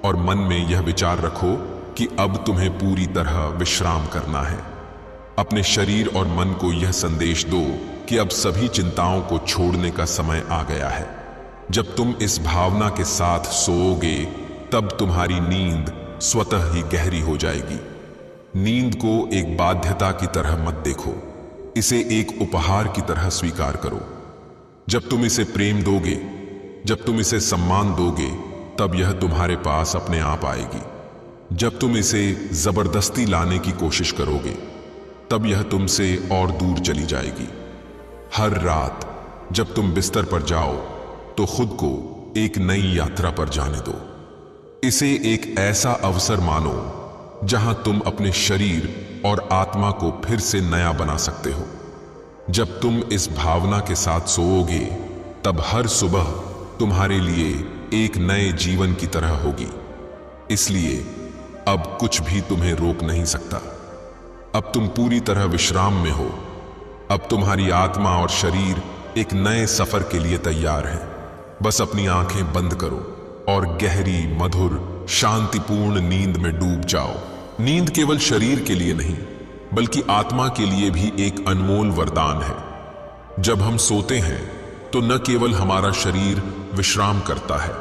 और मन में यह विचार रखो कि अब तुम्हें पूरी तरह विश्राम करना है। अपने शरीर और मन को यह संदेश दो कि अब सभी चिंताओं को छोड़ने का समय आ गया है। जब तुम इस भावना के साथ सोओगे तब तुम्हारी नींद स्वतः ही गहरी हो जाएगी। नींद को एक बाध्यता की तरह मत देखो, इसे एक उपहार की तरह स्वीकार करो। जब तुम इसे प्रेम दोगे, जब तुम इसे सम्मान दोगे, तब यह तुम्हारे पास अपने आप आएगी। जब तुम इसे जबरदस्ती लाने की कोशिश करोगे, तब यह तुमसे और दूर चली जाएगी। हर रात जब तुम बिस्तर पर जाओ तो खुद को एक नई यात्रा पर जाने दो। इसे एक ऐसा अवसर मानो जहां तुम अपने शरीर और आत्मा को फिर से नया बना सकते हो। जब तुम इस भावना के साथ सोओगे तब हर सुबह तुम्हारे लिए एक नए जीवन की तरह होगी। इसलिए अब कुछ भी तुम्हें रोक नहीं सकता। अब तुम पूरी तरह विश्राम में हो। अब तुम्हारी आत्मा और शरीर एक नए सफर के लिए तैयार है। बस अपनी आंखें बंद करो और गहरी, मधुर, शांतिपूर्ण नींद में डूब जाओ। नींद केवल शरीर के लिए नहीं, बल्कि आत्मा के लिए भी एक अनमोल वरदान है। जब हम सोते हैं तो न केवल हमारा शरीर विश्राम करता है,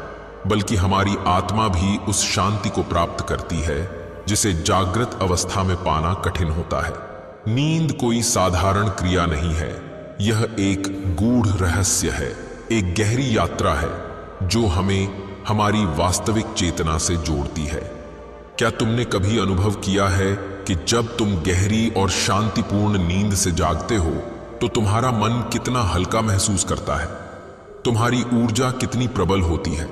बल्कि हमारी आत्मा भी उस शांति को प्राप्त करती है जिसे जागृत अवस्था में पाना कठिन होता है। नींद कोई साधारण क्रिया नहीं है, यह एक गूढ़ रहस्य है, एक गहरी यात्रा है जो हमें हमारी वास्तविक चेतना से जोड़ती है। क्या तुमने कभी अनुभव किया है कि जब तुम गहरी और शांतिपूर्ण नींद से जागते हो तो तुम्हारा मन कितना हल्का महसूस करता है? तुम्हारी ऊर्जा कितनी प्रबल होती है?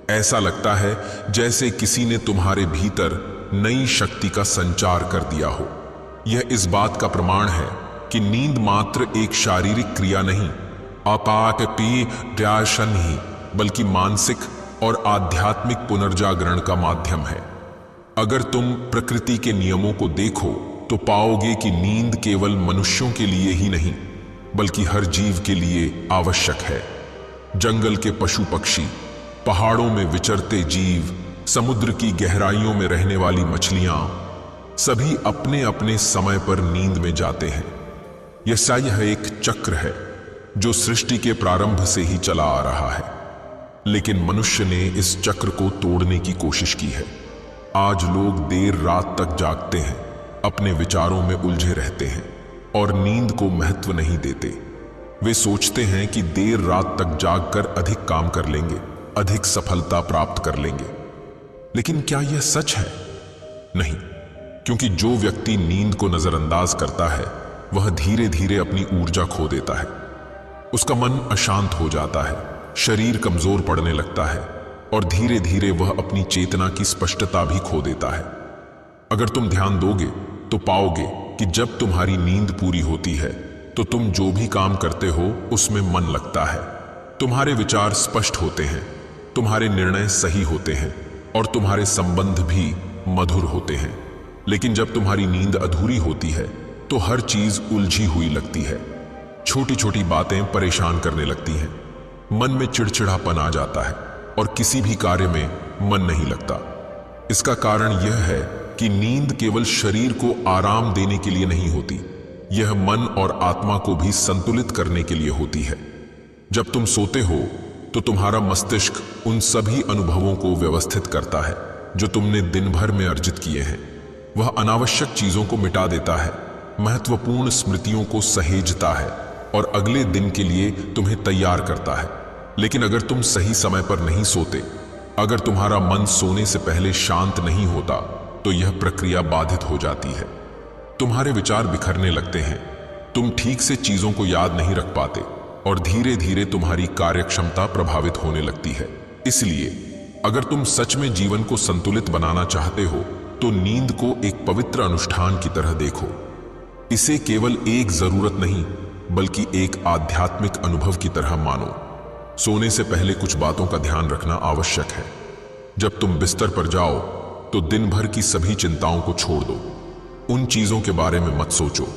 ऐसा लगता है जैसे किसी ने तुम्हारे भीतर नई शक्ति का संचार कर दिया हो। यह इस बात का प्रमाण है कि नींद मात्र एक शारीरिक क्रिया नहीं, अपाकपीड्यासन ही, बल्कि मानसिक और आध्यात्मिक पुनर्जागरण का माध्यम है। अगर तुम प्रकृति के नियमों को देखो तो पाओगे कि नींद केवल मनुष्यों के लिए ही नहीं, बल्कि हर जीव के लिए आवश्यक है। जंगल के पशु पक्षी, पहाड़ों में विचरते जीव, समुद्र की गहराइयों में रहने वाली मछलियां, सभी अपने अपने समय पर नींद में जाते हैं। यह एक चक्र है जो सृष्टि के प्रारंभ से ही चला आ रहा है, लेकिन मनुष्य ने इस चक्र को तोड़ने की कोशिश की है। आज लोग देर रात तक जागते हैं, अपने विचारों में उलझे रहते हैं और नींद को महत्व नहीं देते। वे सोचते हैं कि देर रात तक जागकर अधिक काम कर लेंगे, अधिक सफलता प्राप्त कर लेंगे। लेकिन क्या यह सच है? नहीं, क्योंकि जो व्यक्ति नींद को नजरअंदाज करता है वह धीरे धीरे अपनी ऊर्जा खो देता है। उसका मन अशांत हो जाता है, शरीर कमजोर पड़ने लगता है और धीरे धीरे वह अपनी चेतना की स्पष्टता भी खो देता है। अगर तुम ध्यान दोगे तो पाओगे कि जब तुम्हारी नींद पूरी होती है तो तुम जो भी काम करते हो उसमें मन लगता है। तुम्हारे विचार स्पष्ट होते हैं, तुम्हारे निर्णय सही होते हैं और तुम्हारे संबंध भी मधुर होते हैं। लेकिन जब तुम्हारी नींद अधूरी होती है तो हर चीज उलझी हुई लगती है। छोटी छोटी बातें परेशान करने लगती हैं, मन में चिड़चिड़ापन आ जाता है और किसी भी कार्य में मन नहीं लगता। इसका कारण यह है कि नींद केवल शरीर को आराम देने के लिए नहीं होती, यह मन और आत्मा को भी संतुलित करने के लिए होती है। जब तुम सोते हो तो तुम्हारा मस्तिष्क उन सभी अनुभवों को व्यवस्थित करता है जो तुमने दिन भर में अर्जित किए हैं। वह अनावश्यक चीजों को मिटा देता है, महत्वपूर्ण स्मृतियों को सहेजता है और अगले दिन के लिए तुम्हें तैयार करता है। लेकिन अगर तुम सही समय पर नहीं सोते, अगर तुम्हारा मन सोने से पहले शांत नहीं होता, तो यह प्रक्रिया बाधित हो जाती है। तुम्हारे विचार बिखरने लगते हैं, तुम ठीक से चीजों को याद नहीं रख पाते और धीरे धीरे तुम्हारी कार्यक्षमता प्रभावित होने लगती है। इसलिए अगर तुम सच में जीवन को संतुलित बनाना चाहते हो तो नींद को एक पवित्र अनुष्ठान की तरह देखो। इसे केवल एक जरूरत नहीं, बल्कि एक आध्यात्मिक अनुभव की तरह मानो। सोने से पहले कुछ बातों का ध्यान रखना आवश्यक है। जब तुम बिस्तर पर जाओ तो दिन भर की सभी चिंताओं को छोड़ दो। उन चीजों के बारे में मत सोचो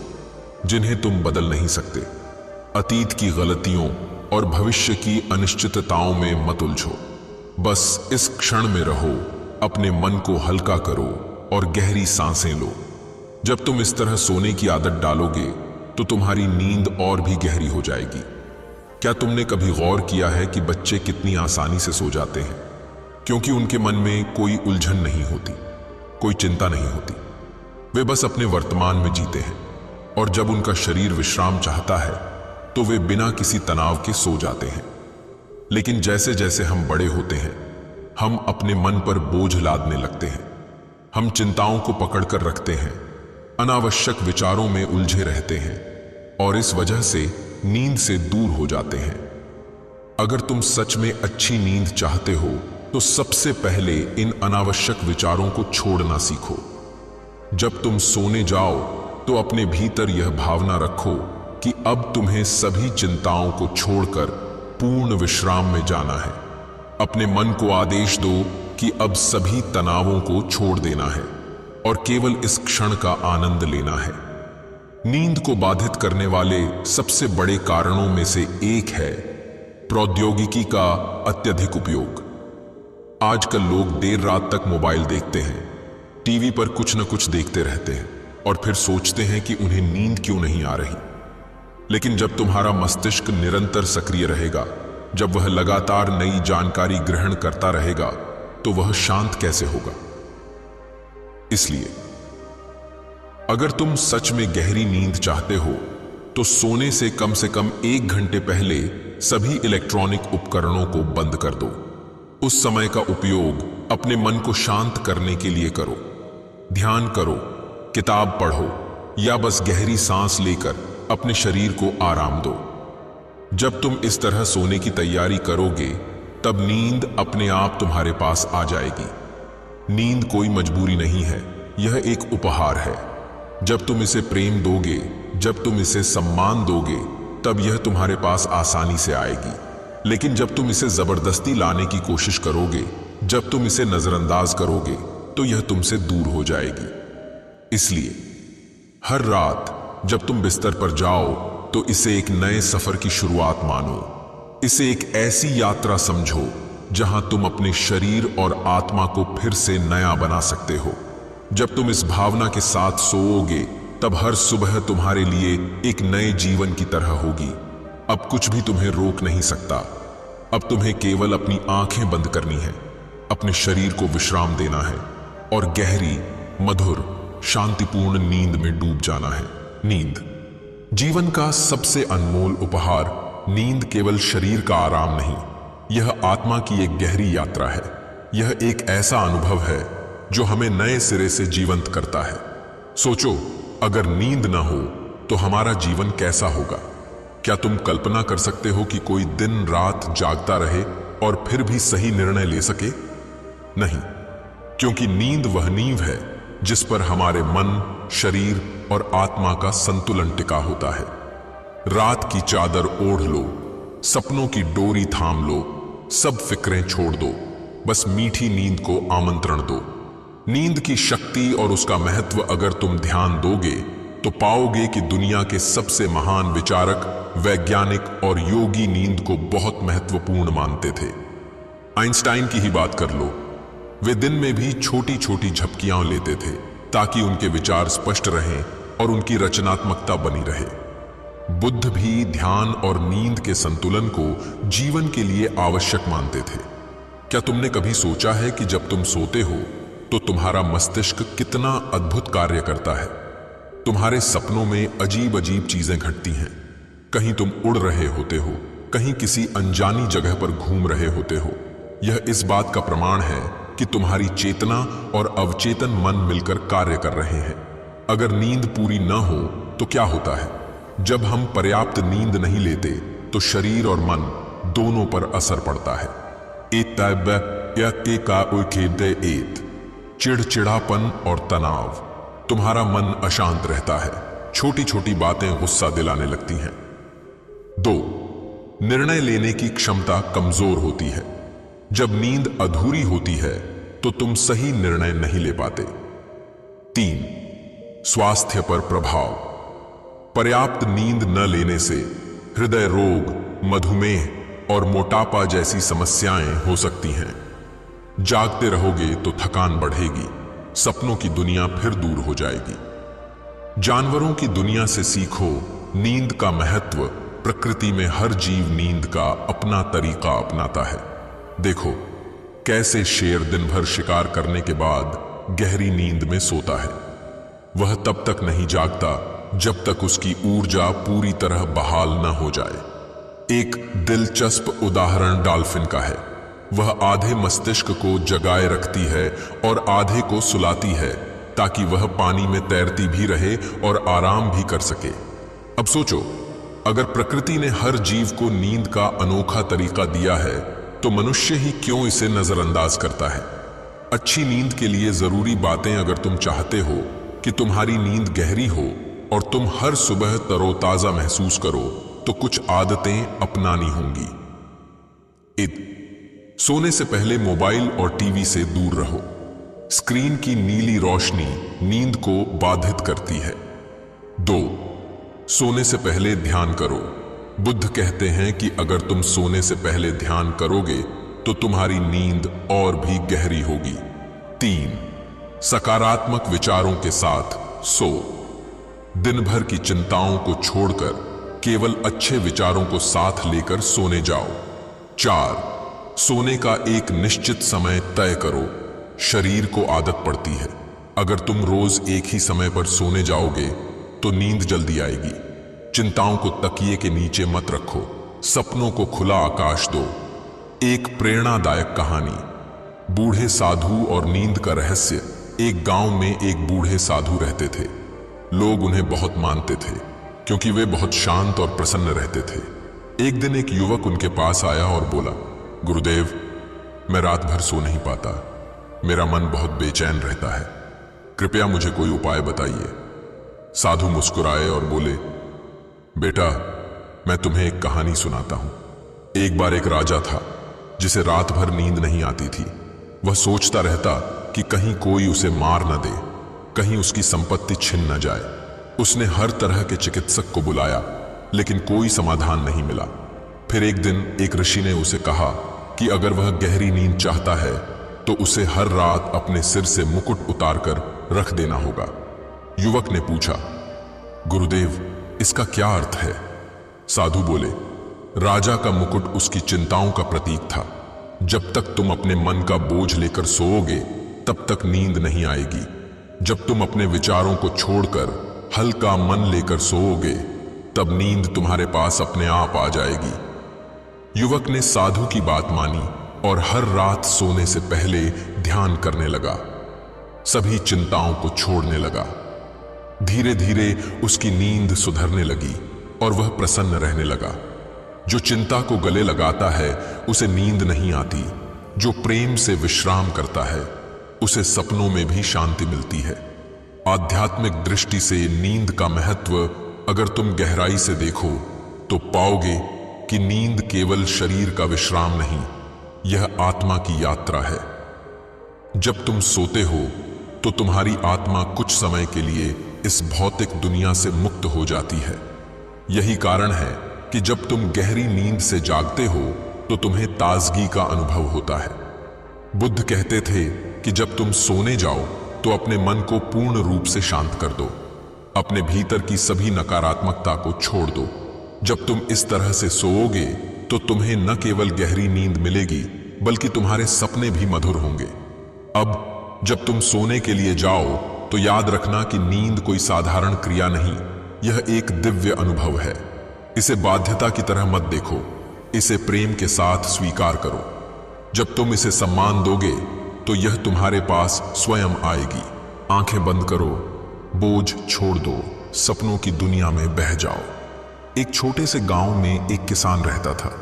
जिन्हें तुम बदल नहीं सकते। अतीत की गलतियों और भविष्य की अनिश्चितताओं में मत उलझो। बस इस क्षण में रहो, अपने मन को हल्का करो और गहरी सांसें लो। जब तुम इस तरह सोने की आदत डालोगे तो तुम्हारी नींद और भी गहरी हो जाएगी। क्या तुमने कभी गौर किया है कि बच्चे कितनी आसानी से सो जाते हैं? क्योंकि उनके मन में कोई उलझन नहीं होती, कोई चिंता नहीं होती। वे बस अपने वर्तमान में जीते हैं और जब उनका शरीर विश्राम चाहता है तो वे बिना किसी तनाव के सो जाते हैं। लेकिन जैसे जैसे हम बड़े होते हैं, हम अपने मन पर बोझ लादने लगते हैं। हम चिंताओं को पकड़कर रखते हैं, अनावश्यक विचारों में उलझे रहते हैं और इस वजह से नींद से दूर हो जाते हैं। अगर तुम सच में अच्छी नींद चाहते हो तो सबसे पहले इन अनावश्यक विचारों को छोड़ना सीखो। जब तुम सोने जाओ तो अपने भीतर यह भावना रखो कि अब तुम्हें सभी चिंताओं को छोड़कर पूर्ण विश्राम में जाना है। अपने मन को आदेश दो कि अब सभी तनावों को छोड़ देना है और केवल इस क्षण का आनंद लेना है। नींद को बाधित करने वाले सबसे बड़े कारणों में से एक है प्रौद्योगिकी का अत्यधिक उपयोग। आजकल लोग देर रात तक मोबाइल देखते हैं, टीवी पर कुछ न कुछ देखते रहते हैं और फिर सोचते हैं कि उन्हें नींद क्यों नहीं आ रही। लेकिन जब तुम्हारा मस्तिष्क निरंतर सक्रिय रहेगा, जब वह लगातार नई जानकारी ग्रहण करता रहेगा, तो वह शांत कैसे होगा? इसलिए अगर तुम सच में गहरी नींद चाहते हो तो सोने से कम 1 घंटे पहले सभी इलेक्ट्रॉनिक उपकरणों को बंद कर दो। उस समय का उपयोग अपने मन को शांत करने के लिए करो। ध्यान करो, किताब पढ़ो या बस गहरी सांस लेकर अपने शरीर को आराम दो। जब तुम इस तरह सोने की तैयारी करोगे तब नींद अपने आप तुम्हारे पास आ जाएगी। नींद कोई मजबूरी नहीं है, यह एक उपहार है। जब तुम इसे प्रेम दोगे, जब तुम इसे सम्मान दोगे, तब यह तुम्हारे पास आसानी से आएगी। लेकिन जब तुम इसे जबरदस्ती लाने की कोशिश करोगे, जब तुम इसे नजरअंदाज करोगे, तो यह तुमसे दूर हो जाएगी। इसलिए हर रात जब तुम बिस्तर पर जाओ तो इसे एक नए सफर की शुरुआत मानो। इसे एक ऐसी यात्रा समझो जहां तुम अपने शरीर और आत्मा को फिर से नया बना सकते हो। जब तुम इस भावना के साथ सोओगे तब हर सुबह तुम्हारे लिए एक नए जीवन की तरह होगी। अब कुछ भी तुम्हें रोक नहीं सकता। अब तुम्हें केवल अपनी आंखें बंद करनी है, अपने शरीर को विश्राम देना है और गहरी, मधुर, शांतिपूर्ण नींद में डूब जाना है। नींद जीवन का सबसे अनमोल उपहार। नींद केवल शरीर का आराम नहीं, यह आत्मा की एक गहरी यात्रा है। यह एक ऐसा अनुभव है जो हमें नए सिरे से जीवंत करता है। सोचो, अगर नींद न हो तो हमारा जीवन कैसा होगा? क्या तुम कल्पना कर सकते हो कि कोई दिन रात जागता रहे और फिर भी सही निर्णय ले सके? नहीं, क्योंकि नींद वह नींव है जिस पर हमारे मन, शरीर और आत्मा का संतुलन टिका होता है। रात की चादर ओढ़ लो, सपनों की डोरी थाम लो, सब फिक्रें छोड़ दो, बस मीठी नींद को आमंत्रण दो। नींद की शक्ति और उसका महत्व अगर तुम ध्यान दोगे तो पाओगे कि दुनिया के सबसे महान विचारक, वैज्ञानिक और योगी नींद को बहुत महत्वपूर्ण मानते थे। आइंस्टाइन की ही बात कर लो, वे दिन में भी छोटी छोटी झपकियां लेते थे ताकि उनके विचार स्पष्ट रहें और उनकी रचनात्मकता बनी रहे। बुद्ध भी ध्यान और नींद के संतुलन को जीवन के लिए आवश्यक मानते थे। क्या तुमने कभी सोचा है कि जब तुम सोते हो तो तुम्हारा मस्तिष्क कितना अद्भुत कार्य करता है? तुम्हारे सपनों में अजीब अजीब चीजें घटती हैं। कहीं तुम उड़ रहे होते हो, कहीं किसी अनजानी जगह पर घूम रहे होते हो। यह इस बात का प्रमाण है कि तुम्हारी चेतना और अवचेतन मन मिलकर कार्य कर रहे हैं। अगर नींद पूरी न हो तो क्या होता है? जब हम पर्याप्त नींद नहीं लेते तो शरीर और मन दोनों पर असर पड़ता है। चिड़चिड़ापन और तनाव। तुम्हारा मन अशांत रहता है, छोटी छोटी बातें गुस्सा दिलाने लगती हैं। 2. निर्णय लेने की क्षमता कमजोर होती है। जब नींद अधूरी होती है तो तुम सही निर्णय नहीं ले पाते। 3. स्वास्थ्य पर प्रभाव। पर्याप्त नींद न लेने से हृदय रोग, मधुमेह और मोटापा जैसी समस्याएं हो सकती हैं। जागते रहोगे तो थकान बढ़ेगी, सपनों की दुनिया फिर दूर हो जाएगी। जानवरों की दुनिया से सीखो नींद का महत्व। प्रकृति में हर जीव नींद का अपना तरीका अपनाता है। देखो कैसे शेर दिन भर शिकार करने के बाद गहरी नींद में सोता है। वह तब तक नहीं जागता जब तक उसकी ऊर्जा पूरी तरह बहाल न हो जाए। एक दिलचस्प उदाहरण डॉल्फिन का है। वह आधे मस्तिष्क को जगाए रखती है और आधे को सुलाती है ताकि वह पानी में तैरती भी रहे और आराम भी कर सके। अब सोचो, अगर प्रकृति ने हर जीव को नींद का अनोखा तरीका दिया है तो मनुष्य ही क्यों इसे नजरअंदाज करता है। अच्छी नींद के लिए जरूरी बातें अगर तुम चाहते हो कि तुम्हारी नींद गहरी हो और तुम हर सुबह तरोताजा महसूस करो तो कुछ आदतें अपनानी होंगी। सोने से पहले मोबाइल और टीवी से दूर रहो। स्क्रीन की नीली रोशनी नींद को बाधित करती है। 2. सोने से पहले ध्यान करो। बुद्ध कहते हैं कि अगर तुम सोने से पहले ध्यान करोगे तो तुम्हारी नींद और भी गहरी होगी। 3. सकारात्मक विचारों के साथ सो। दिन भर की चिंताओं को छोड़कर केवल अच्छे विचारों को साथ लेकर सोने जाओ। 4. सोने का एक निश्चित समय तय करो। शरीर को आदत पड़ती है। अगर तुम रोज एक ही समय पर सोने जाओगे तो नींद जल्दी आएगी। चिंताओं को तकिए के नीचे मत रखो। सपनों को खुला आकाश दो। एक प्रेरणादायक कहानी। बूढ़े साधु और नींद का रहस्य। एक गांव में एक बूढ़े साधु रहते थे। लोग उन्हें बहुत मानते थे क्योंकि वे बहुत शांत और प्रसन्न रहते थे। एक दिन एक युवक उनके पास आया और बोला, गुरुदेव, मैं रात भर सो नहीं पाता। मेरा मन बहुत बेचैन रहता है। कृपया मुझे कोई उपाय बताइए। साधु मुस्कुराए और बोले, बेटा, मैं तुम्हें एक कहानी सुनाता हूं। एक बार एक राजा था जिसे रात भर नींद नहीं आती थी। वह सोचता रहता कि कहीं कोई उसे मार न दे, कहीं उसकी संपत्ति छिन न जाए। उसने हर तरह के चिकित्सक को बुलाया लेकिन कोई समाधान नहीं मिला। फिर एक दिन एक ऋषि ने उसे कहा कि अगर वह गहरी नींद चाहता है तो उसे हर रात अपने सिर से मुकुट उतारकर रख देना होगा। युवक ने पूछा, गुरुदेव, इसका क्या अर्थ है? साधु बोले, राजा का मुकुट उसकी चिंताओं का प्रतीक था। जब तक तुम अपने मन का बोझ लेकर सोओगे तब तक नींद नहीं आएगी। जब तुम अपने विचारों को छोड़कर हल्का मन लेकर सोओगे तब नींद तुम्हारे पास अपने आप आ जाएगी। युवक ने साधु की बात मानी और हर रात सोने से पहले ध्यान करने लगा। सभी चिंताओं को छोड़ने लगा। धीरे धीरे उसकी नींद सुधरने लगी और वह प्रसन्न रहने लगा। जो चिंता को गले लगाता है उसे नींद नहीं आती। जो प्रेम से विश्राम करता है उसे सपनों में भी शांति मिलती है। आध्यात्मिक दृष्टि से नींद का महत्व अगर तुम गहराई से देखो तो पाओगे कि नींद केवल शरीर का विश्राम नहीं, यह आत्मा की यात्रा है। जब तुम सोते हो तो तुम्हारी आत्मा कुछ समय के लिए इस भौतिक दुनिया से मुक्त हो जाती है। यही कारण है कि जब तुम गहरी नींद से जागते हो तो तुम्हें ताजगी का अनुभव होता है। बुद्ध कहते थे कि जब तुम सोने जाओ तो अपने मन को पूर्ण रूप से शांत कर दो। अपने भीतर की सभी नकारात्मकता को छोड़ दो। जब तुम इस तरह से सोओगे तो तुम्हें न केवल गहरी नींद मिलेगी बल्कि तुम्हारे सपने भी मधुर होंगे। अब जब तुम सोने के लिए जाओ तो याद रखना कि नींद कोई साधारण क्रिया नहीं, यह एक दिव्य अनुभव है। इसे बाध्यता की तरह मत देखो, इसे प्रेम के साथ स्वीकार करो। जब तुम इसे सम्मान दोगे तो यह तुम्हारे पास स्वयं आएगी। आंखें बंद करो, बोझ छोड़ दो, सपनों की दुनिया में बह जाओ। एक छोटे से गांव में एक किसान रहता था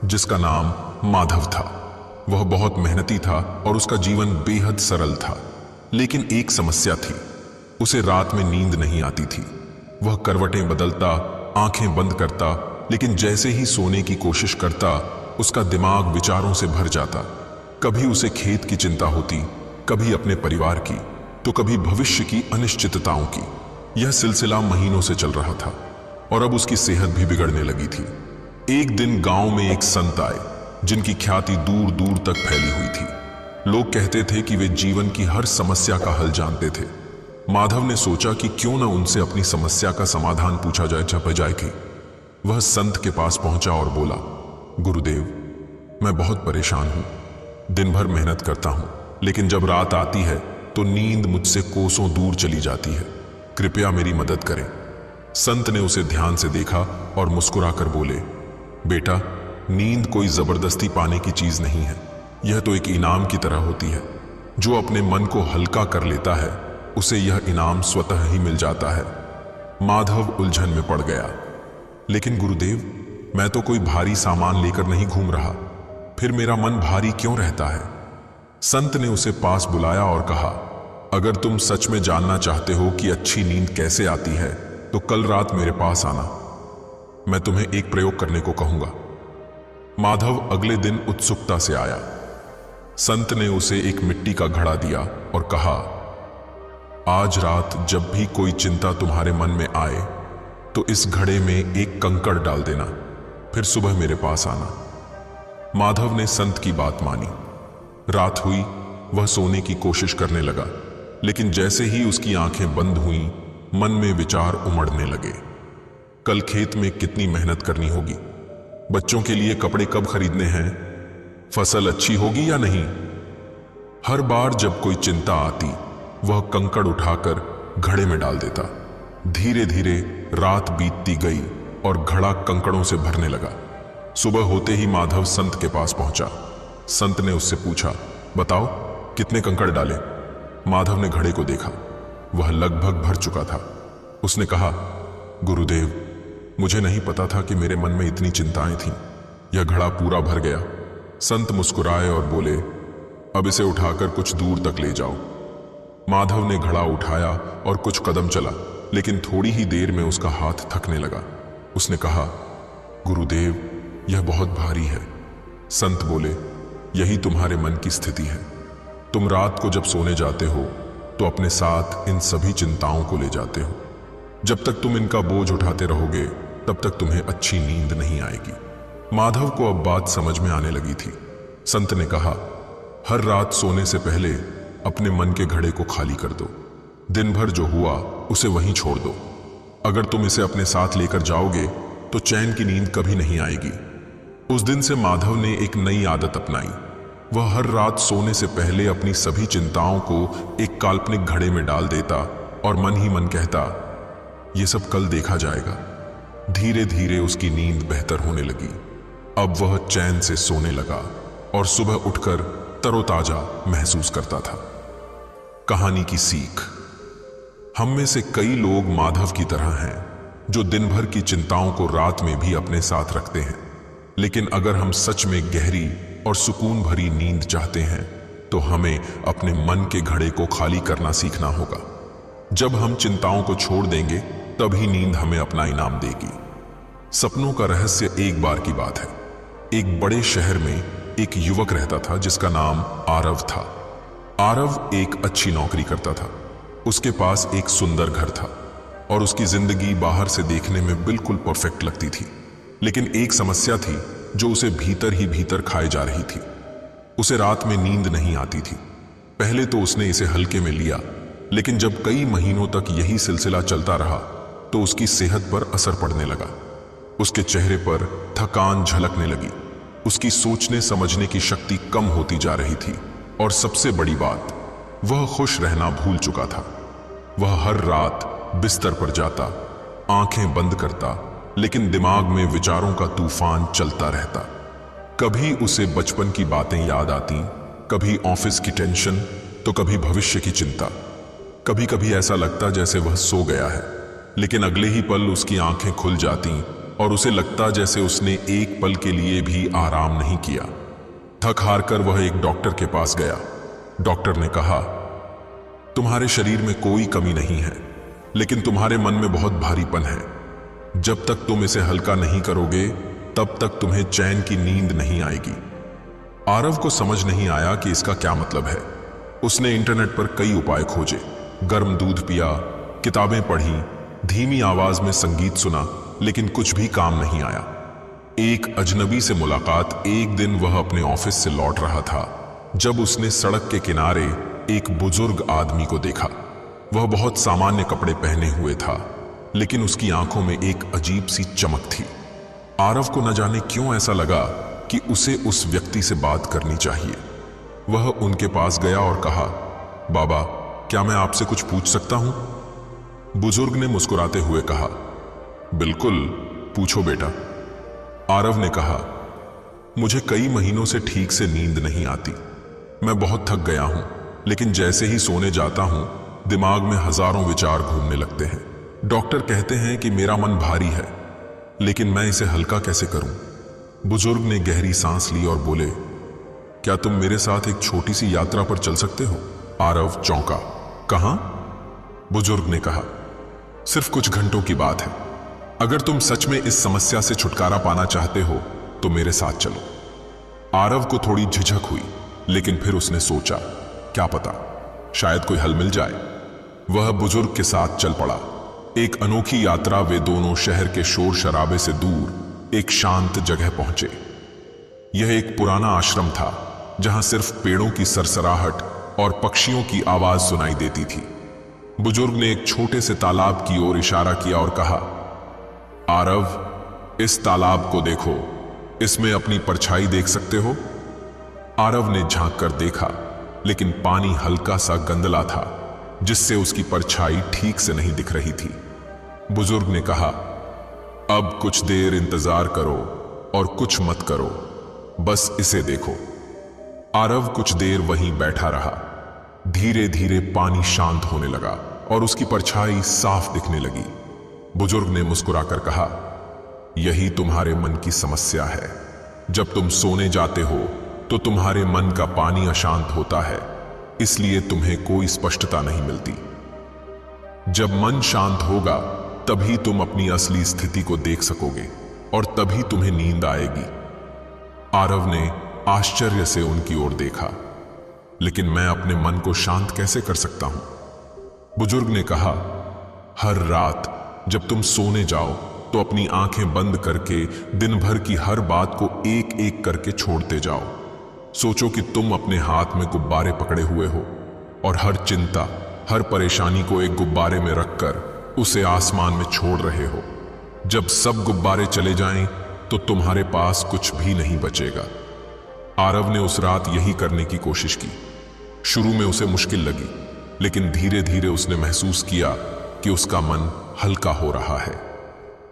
जिसका नाम माधव था। वह बहुत मेहनती था और उसका जीवन बेहद सरल था। लेकिन एक समस्या थी, उसे रात में नींद नहीं आती थी। वह करवटें बदलता, आंखें बंद करता, लेकिन जैसे ही सोने की कोशिश करता उसका दिमाग विचारों से भर जाता। कभी उसे खेत की चिंता होती, कभी अपने परिवार की, तो कभी भविष्य की अनिश्चितताओं की। यह सिलसिला महीनों से चल रहा था और अब उसकी सेहत भी बिगड़ने लगी थी। एक दिन गांव में एक संत आए जिनकी ख्याति दूर दूर तक फैली हुई थी। लोग कहते थे कि वे जीवन की हर समस्या का हल जानते थे। माधव ने सोचा कि क्यों न उनसे अपनी समस्या का समाधान पूछा जाए। जब बजाय कि वह संत के पास पहुंचा और बोला, गुरुदेव, मैं बहुत परेशान हूं। दिन भर मेहनत करता हूं, लेकिन जब रात आती है तो नींद मुझसे कोसों दूर चली जाती है। कृपया मेरी मदद करें। संत ने उसे ध्यान से देखा और मुस्कुराकर बोले, बेटा, नींद कोई जबरदस्ती पाने की चीज नहीं है। यह तो एक इनाम की तरह होती है। जो अपने मन को हल्का कर लेता है उसे यह इनाम स्वतः ही मिल जाता है। माधव उलझन में पड़ गया। लेकिन गुरुदेव, मैं तो कोई भारी सामान लेकर नहीं घूम रहा, फिर मेरा मन भारी क्यों रहता है? संत ने उसे पास बुलाया और कहा, अगर तुम सच में जानना चाहते हो कि अच्छी नींद कैसे आती है तो कल रात मेरे पास आना। मैं तुम्हें एक प्रयोग करने को कहूंगा। माधव अगले दिन उत्सुकता से आया। संत ने उसे एक मिट्टी का घड़ा दिया और कहा, आज रात जब भी कोई चिंता तुम्हारे मन में आए तो इस घड़े में एक कंकड़ डाल देना, फिर सुबह मेरे पास आना। माधव ने संत की बात मानी। रात हुई, वह सोने की कोशिश करने लगा, लेकिन जैसे ही उसकी आंखें बंद हुईं, मन में विचार उमड़ने लगे। कल खेत में कितनी मेहनत करनी होगी, बच्चों के लिए कपड़े कब खरीदने हैं, फसल अच्छी होगी या नहीं। हर बार जब कोई चिंता आती, वह कंकड़ उठाकर घड़े में डाल देता। धीरे धीरे रात बीतती गई और घड़ा कंकड़ों से भरने लगा। सुबह होते ही माधव संत के पास पहुंचा। संत ने उससे पूछा, बताओ कितने कंकड़ डाले? माधव ने घड़े को देखा, वह लगभग भर चुका था। उसने कहा, गुरुदेव, मुझे नहीं पता था कि मेरे मन में इतनी चिंताएं थीं। यह घड़ा पूरा भर गया। संत मुस्कुराए और बोले, अब इसे उठाकर कुछ दूर तक ले जाओ। माधव ने घड़ा उठाया और कुछ कदम चला, लेकिन थोड़ी ही देर में उसका हाथ थकने लगा। उसने कहा, गुरुदेव, यह बहुत भारी है। संत बोले, यही तुम्हारे मन की स्थिति है। तुम रात को जब सोने जाते हो तो अपने साथ इन सभी चिंताओं को ले जाते हो। जब तक तुम इनका बोझ उठाते रहोगे तब तक तुम्हें अच्छी नींद नहीं आएगी। माधव को अब बात समझ में आने लगी थी। संत ने कहा, हर रात सोने से पहले अपने मन के घड़े को खाली कर दो। दिन भर जो हुआ उसे वहीं छोड़ दो। अगर तुम इसे अपने साथ लेकर जाओगे तो चैन की नींद कभी नहीं आएगी। उस दिन से माधव ने एक नई आदत अपनाई। वह हर रात सोने से पहले अपनी सभी चिंताओं को एक काल्पनिक घड़े में डाल देता और मन ही मन कहता, ये सब कल देखा जाएगा। धीरे धीरे उसकी नींद बेहतर होने लगी। अब वह चैन से सोने लगा और सुबह उठकर तरोताजा महसूस करता था। कहानी की सीख। हम में से कई लोग माधव की तरह हैं, जो दिन भर की चिंताओं को रात में भी अपने साथ रखते हैं। लेकिन अगर हम सच में गहरी और सुकून भरी नींद चाहते हैं तो हमें अपने मन के घड़े को खाली करना सीखना होगा। जब हम चिंताओं को छोड़ देंगे तभी नींद हमें अपना इनाम देगी। सपनों का रहस्य एक बार की बात है। एक बड़े शहर में एक युवक रहता था जिसका नाम आरव था। आरव एक अच्छी नौकरी करता था। उसके पास एक सुंदर घर था और उसकी जिंदगी बाहर से देखने में बिल्कुल परफेक्ट लगती थी। लेकिन एक समस्या थी जो उसे भीतर ही भीतर खाए जा रही थी। उसे रात में नींद नहीं आती थी। पहले तो उसने इसे हल्के में लिया, लेकिन जब कई महीनों तक यही सिलसिला चलता रहा तो उसकी सेहत पर असर पड़ने लगा। उसके चेहरे पर थकान झलकने लगी। उसकी सोचने समझने की शक्ति कम होती जा रही थी और सबसे बड़ी बात, वह खुश रहना भूल चुका था। वह हर रात बिस्तर पर जाता, आंखें बंद करता, लेकिन दिमाग में विचारों का तूफान चलता रहता। कभी उसे बचपन की बातें याद आती, कभी ऑफिस की टेंशन, तो कभी भविष्य की चिंता। कभी कभी ऐसा लगता जैसे वह सो गया है, लेकिन अगले ही पल उसकी आंखें खुल जाती और उसे लगता जैसे उसने एक पल के लिए भी आराम नहीं किया। थक हार कर वह एक डॉक्टर के पास गया। डॉक्टर ने कहा, तुम्हारे शरीर में कोई कमी नहीं है, लेकिन तुम्हारे मन में बहुत भारीपन है। जब तक तुम इसे हल्का नहीं करोगे तब तक तुम्हें चैन की नींद नहीं आएगी। आरव को समझ नहीं आया कि इसका क्या मतलब है। उसने इंटरनेट पर कई उपाय खोजे, गर्म दूध पिया, किताबें पढ़ी, धीमी आवाज में संगीत सुना, लेकिन कुछ भी काम नहीं आया। एक अजनबी से मुलाकात। एक दिन वह अपने ऑफिस से लौट रहा था जब उसने सड़क के किनारे एक बुजुर्ग आदमी को देखा। वह बहुत सामान्य कपड़े पहने हुए था, लेकिन उसकी आंखों में एक अजीब सी चमक थी। आरव को न जाने क्यों ऐसा लगा कि उसे उस व्यक्ति से बात करनी चाहिए। वह उनके पास गया और कहा, बाबा, क्या मैं आपसे कुछ पूछ सकता हूं? बुजुर्ग ने मुस्कुराते हुए कहा, बिल्कुल, पूछो बेटा। आरव ने कहा, मुझे कई महीनों से ठीक से नींद नहीं आती। मैं बहुत थक गया हूं, लेकिन जैसे ही सोने जाता हूं, दिमाग में हजारों विचार घूमने लगते हैं। डॉक्टर कहते हैं कि मेरा मन भारी है, लेकिन मैं इसे हल्का कैसे करूं? बुजुर्ग ने गहरी सांस ली और बोले, क्या तुम मेरे साथ एक छोटी सी यात्रा पर चल सकते हो? आरव चौंका। कहां? बुजुर्ग ने कहा, सिर्फ कुछ घंटों की बात है। अगर तुम सच में इस समस्या से छुटकारा पाना चाहते हो तो मेरे साथ चलो। आरव को थोड़ी झिझक हुई, लेकिन फिर उसने सोचा, क्या पता, शायद कोई हल मिल जाए। वह बुजुर्ग के साथ चल पड़ा। एक अनोखी यात्रा। वे दोनों शहर के शोर शराबे से दूर एक शांत जगह पहुंचे। यह एक पुराना आश्रम था, जहां सिर्फ पेड़ों की सरसराहट और पक्षियों की आवाज सुनाई देती थी। बुजुर्ग ने एक छोटे से तालाब की ओर इशारा किया और कहा, आरव, इस तालाब को देखो, इसमें अपनी परछाई देख सकते हो? आरव ने झांक कर देखा, लेकिन पानी हल्का सा गंदला था, जिससे उसकी परछाई ठीक से नहीं दिख रही थी। बुजुर्ग ने कहा, अब कुछ देर इंतजार करो और कुछ मत करो, बस इसे देखो। आरव कुछ देर वहीं बैठा रहा। धीरे धीरे पानी शांत होने लगा और उसकी परछाई साफ दिखने लगी। बुजुर्ग ने मुस्कुराकर कहा, यही तुम्हारे मन की समस्या है। जब तुम सोने जाते हो तो तुम्हारे मन का पानी अशांत होता है, इसलिए तुम्हें कोई स्पष्टता नहीं मिलती। जब मन शांत होगा तभी तुम अपनी असली स्थिति को देख सकोगे और तभी तुम्हें नींद आएगी। आरव ने आश्चर्य से उनकी ओर देखा, लेकिन मैं अपने मन को शांत कैसे कर सकता हूं? बुजुर्ग ने कहा, हर रात जब तुम सोने जाओ तो अपनी आंखें बंद करके दिन भर की हर बात को एक एक करके छोड़ते जाओ। सोचो कि तुम अपने हाथ में गुब्बारे पकड़े हुए हो और हर चिंता, हर परेशानी को एक गुब्बारे में रखकर उसे आसमान में छोड़ रहे हो। जब सब गुब्बारे चले जाएं तो तुम्हारे पास कुछ भी नहीं बचेगा। आरव ने उस रात यही करने की कोशिश की। शुरू में उसे मुश्किल लगी, लेकिन धीरे धीरे उसने महसूस किया कि उसका मन हल्का हो रहा है।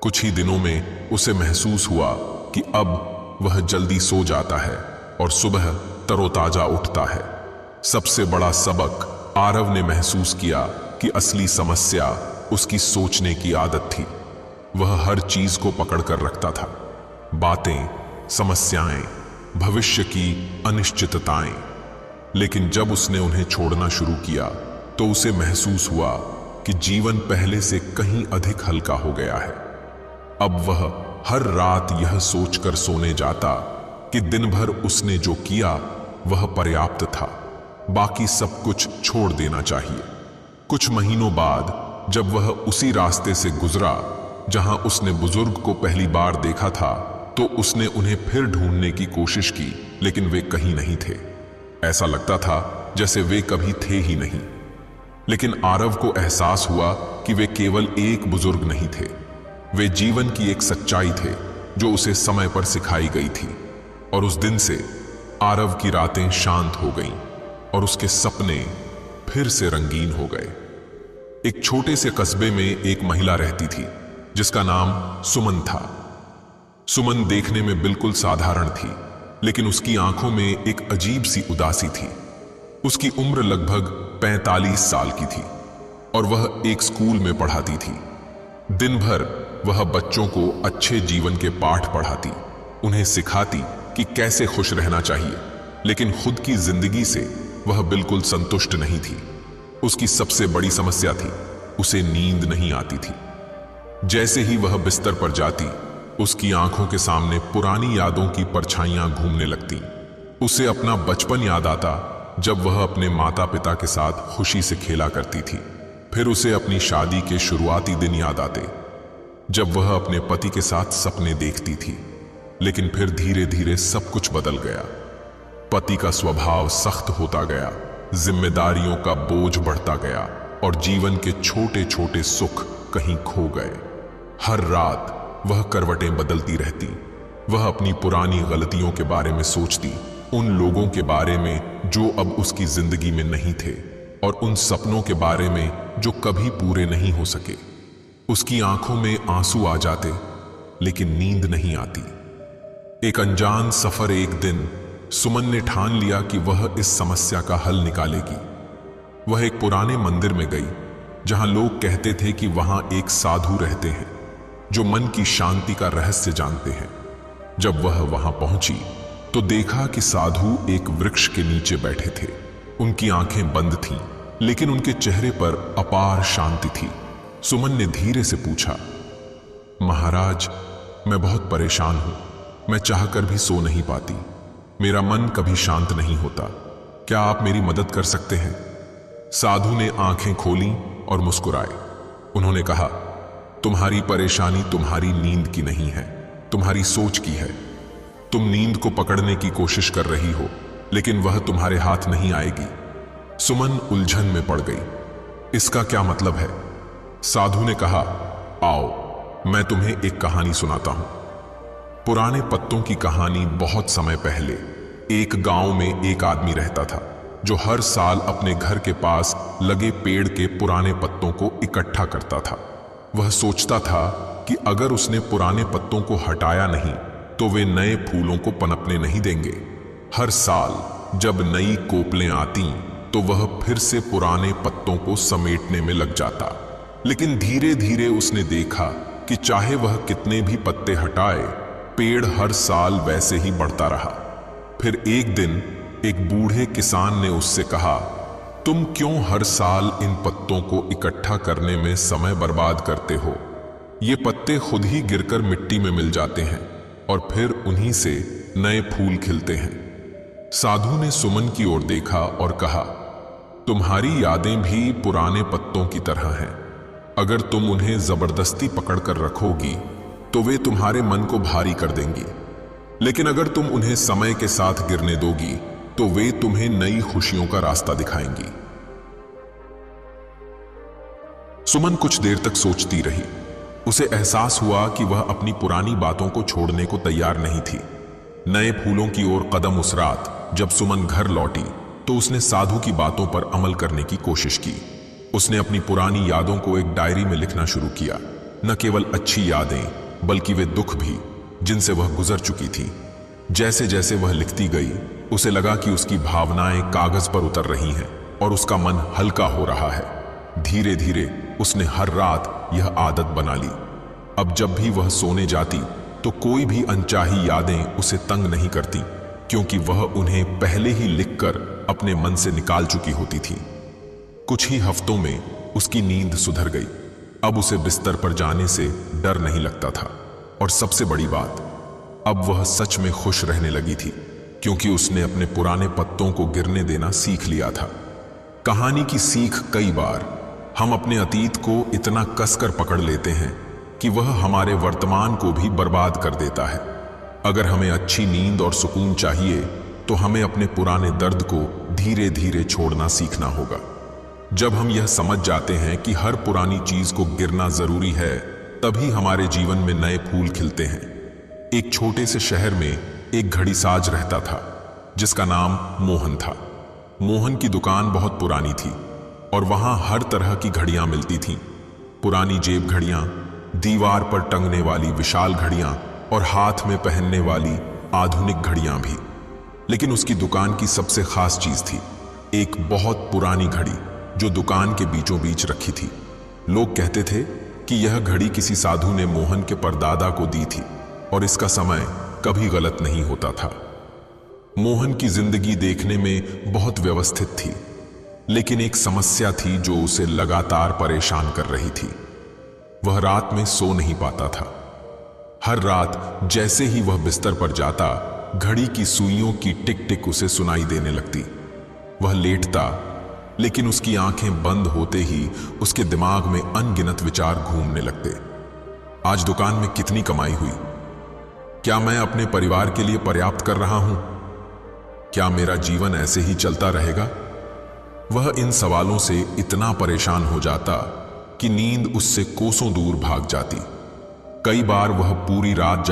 कुछ ही दिनों में उसे महसूस हुआ कि अब वह जल्दी सो जाता है और सुबह तरोताजा उठता है। सबसे बड़ा सबक आरव ने महसूस किया कि असली समस्या उसकी सोचने की आदत थी। वह हर चीज को पकड़ कर रखता था, बातें, समस्याएं, भविष्य की अनिश्चितताएं। लेकिन जब उसने उन्हें छोड़ना शुरू किया तो उसे महसूस हुआ कि जीवन पहले से कहीं अधिक हल्का हो गया है। अब वह हर रात यह सोचकर सोने जाता कि दिन भर उसने जो किया वह पर्याप्त था, बाकी सब कुछ छोड़ देना चाहिए। कुछ महीनों बाद जब वह उसी रास्ते से गुजरा जहां उसने बुजुर्ग को पहली बार देखा था, तो उसने उन्हें फिर ढूंढने की कोशिश की, लेकिन वे कहीं नहीं थे। ऐसा लगता था जैसे वे कभी थे ही नहीं। लेकिन आरव को एहसास हुआ कि वे केवल एक बुजुर्ग नहीं थे, वे जीवन की एक सच्चाई थे जो उसे समय पर सिखाई गई थी। और उस दिन से आरव की रातें शांत हो गईं और उसके सपने फिर से रंगीन हो गए। एक छोटे से कस्बे में एक महिला रहती थी जिसका नाम सुमन था। सुमन देखने में बिल्कुल साधारण थी, लेकिन उसकी आंखों में एक अजीब सी उदासी थी। उसकी उम्र लगभग 45 साल की थी और वह एक स्कूल में पढ़ाती थी। दिन भर वह बच्चों को अच्छे जीवन के पाठ पढ़ाती, उन्हें सिखाती कि कैसे खुश रहना चाहिए, लेकिन खुद की जिंदगी से वह बिल्कुल संतुष्ट नहीं थी। उसकी सबसे बड़ी समस्या थी, उसे नींद नहीं आती थी। जैसे ही वह बिस्तर पर जाती, उसकी आंखों के सामने पुरानी यादों की परछाइयां घूमने लगती। उसे अपना बचपन याद आता जब वह अपने माता पिता के साथ खुशी से खेला करती थी। फिर उसे अपनी शादी के शुरुआती दिन याद आते जब वह अपने पति के साथ सपने देखती थी। लेकिन फिर धीरे धीरे सब कुछ बदल गया। पति का स्वभाव सख्त होता गया, जिम्मेदारियों का बोझ बढ़ता गया और जीवन के छोटे छोटे सुख कहीं खो गए। हर रात वह करवटें बदलती रहती। वह अपनी पुरानी गलतियों के बारे में सोचती, उन लोगों के बारे में जो अब उसकी जिंदगी में नहीं थे और उन सपनों के बारे में जो कभी पूरे नहीं हो सके। उसकी आंखों में आंसू आ जाते, लेकिन नींद नहीं आती। एक अनजान सफर एक दिन सुमन ने ठान लिया कि वह इस समस्या का हल निकालेगी। वह एक पुराने मंदिर में गई, जहां लोग कहते थे कि वहां एक साधु रहते हैं जो मन की शांति का रहस्य जानते हैं। जब वह वहां पहुंची तो देखा कि साधु एक वृक्ष के नीचे बैठे थे। उनकी आंखें बंद थीं, लेकिन उनके चेहरे पर अपार शांति थी। सुमन ने धीरे से पूछा, महाराज, मैं बहुत परेशान हूं। मैं चाहकर भी सो नहीं पाती। मेरा मन कभी शांत नहीं होता। क्या आप मेरी मदद कर सकते हैं? साधु ने आंखें खोली और मुस्कुराए। उन्होंने कहा, तुम्हारी परेशानी तुम्हारी नींद की नहीं है, तुम्हारी सोच की है। तुम नींद को पकड़ने की कोशिश कर रही हो, लेकिन वह तुम्हारे हाथ नहीं आएगी। सुमन उलझन में पड़ गई। इसका क्या मतलब है? साधु ने कहा, आओ मैं तुम्हें एक कहानी सुनाता हूं। पुराने पत्तों की कहानी। बहुत समय पहले एक गांव में एक आदमी रहता था जो हर साल अपने घर के पास लगे पेड़ के पुराने पत्तों को इकट्ठा करता था। वह सोचता था कि अगर उसने पुराने पत्तों को हटाया नहीं तो वे नए फूलों को पनपने नहीं देंगे। हर साल जब नई कोपलें आती तो वह फिर से पुराने पत्तों को समेटने में लग जाता। लेकिन धीरे धीरे उसने देखा कि चाहे वह कितने भी पत्ते हटाए, पेड़ हर साल वैसे ही बढ़ता रहा। फिर एक दिन एक बूढ़े किसान ने उससे कहा, तुम क्यों हर साल इन पत्तों को इकट्ठा करने में समय बर्बाद करते हो? ये पत्ते खुद ही गिरकर मिट्टी में मिल जाते हैं और फिर उन्हीं से नए फूल खिलते हैं। साधु ने सुमन की ओर देखा और कहा, तुम्हारी यादें भी पुराने पत्तों की तरह हैं। अगर तुम उन्हें जबरदस्ती पकड़कर रखोगी तो वे तुम्हारे मन को भारी कर देंगी, लेकिन अगर तुम उन्हें समय के साथ गिरने दोगी तो वे तुम्हें नई खुशियों का रास्ता दिखाएंगी। सुमन कुछ देर तक सोचती रही। उसे एहसास हुआ कि वह अपनी पुरानी बातों को छोड़ने को तैयार नहीं थी। नए फूलों की ओर कदम। उस रात जब सुमन घर लौटी तो उसने साधु की बातों पर अमल करने की कोशिश की। उसने अपनी पुरानी यादों को एक डायरी में लिखना शुरू किया। न केवल अच्छी यादें, बल्कि वे दुख भी जिनसे वह गुजर चुकी थी। जैसे जैसे वह लिखती गई, उसे लगा कि उसकी भावनाएं कागज पर उतर रही हैं और उसका मन हल्का हो रहा है। धीरे धीरे उसने हर रात यह आदत बना ली। अब जब भी वह सोने जाती तो कोई भी अनचाही यादें उसे तंग नहीं करती, क्योंकि वह उन्हें पहले ही लिखकर अपने मन से निकाल चुकी होती थी। कुछ ही हफ्तों में उसकी नींद सुधर गई। अब उसे बिस्तर पर जाने से डर नहीं लगता था, और सबसे बड़ी बात, अब वह सच में खुश रहने लगी थी, क्योंकि उसने अपने पुराने पत्तों को गिरने देना सीख लिया था। कहानी की सीख, कई बार हम अपने अतीत को इतना कसकर पकड़ लेते हैं कि वह हमारे वर्तमान को भी बर्बाद कर देता है। अगर हमें अच्छी नींद और सुकून चाहिए तो हमें अपने पुराने दर्द को धीरे धीरे छोड़ना सीखना होगा। जब हम यह समझ जाते हैं कि हर पुरानी चीज को गिरना जरूरी है, तभी हमारे जीवन में नए फूल खिलते हैं। एक छोटे से शहर में एक घड़ीसाज रहता था जिसका नाम मोहन था। मोहन की दुकान बहुत पुरानी थी और वहां हर तरह की घड़ियां मिलती थीं। पुरानी जेब घड़ियां, दीवार पर टंगने वाली विशाल घड़ियां और हाथ में पहनने वाली आधुनिक घड़ियां भी। लेकिन उसकी दुकान की सबसे खास चीज थी एक बहुत पुरानी घड़ी जो दुकान के बीचों बीच रखी थी। लोग कहते थे कि यह घड़ी किसी साधु ने मोहन के परदादा को दी थी और इसका समय कभी गलत नहीं होता था। मोहन की जिंदगी देखने में बहुत व्यवस्थित थी, लेकिन एक समस्या थी जो उसे लगातार परेशान कर रही थी। वह रात में सो नहीं पाता था। हर रात जैसे ही वह बिस्तर पर जाता, घड़ी की सुइयों की टिक टिक उसे सुनाई देने लगती। वह लेटता, लेकिन उसकी आंखें बंद होते ही उसके दिमाग में अनगिनत विचार घूमने लगते। आज दुकान में कितनी कमाई हुई? क्या मैं अपने परिवार के लिए पर्याप्त कर रहा हूं? क्या मेरा जीवन ऐसे ही चलता रहेगा? वह इन सवालों से इतना परेशान हो जाता कि नींद उससे कोसों दूर भाग जाती। कई बार वह पूरी रात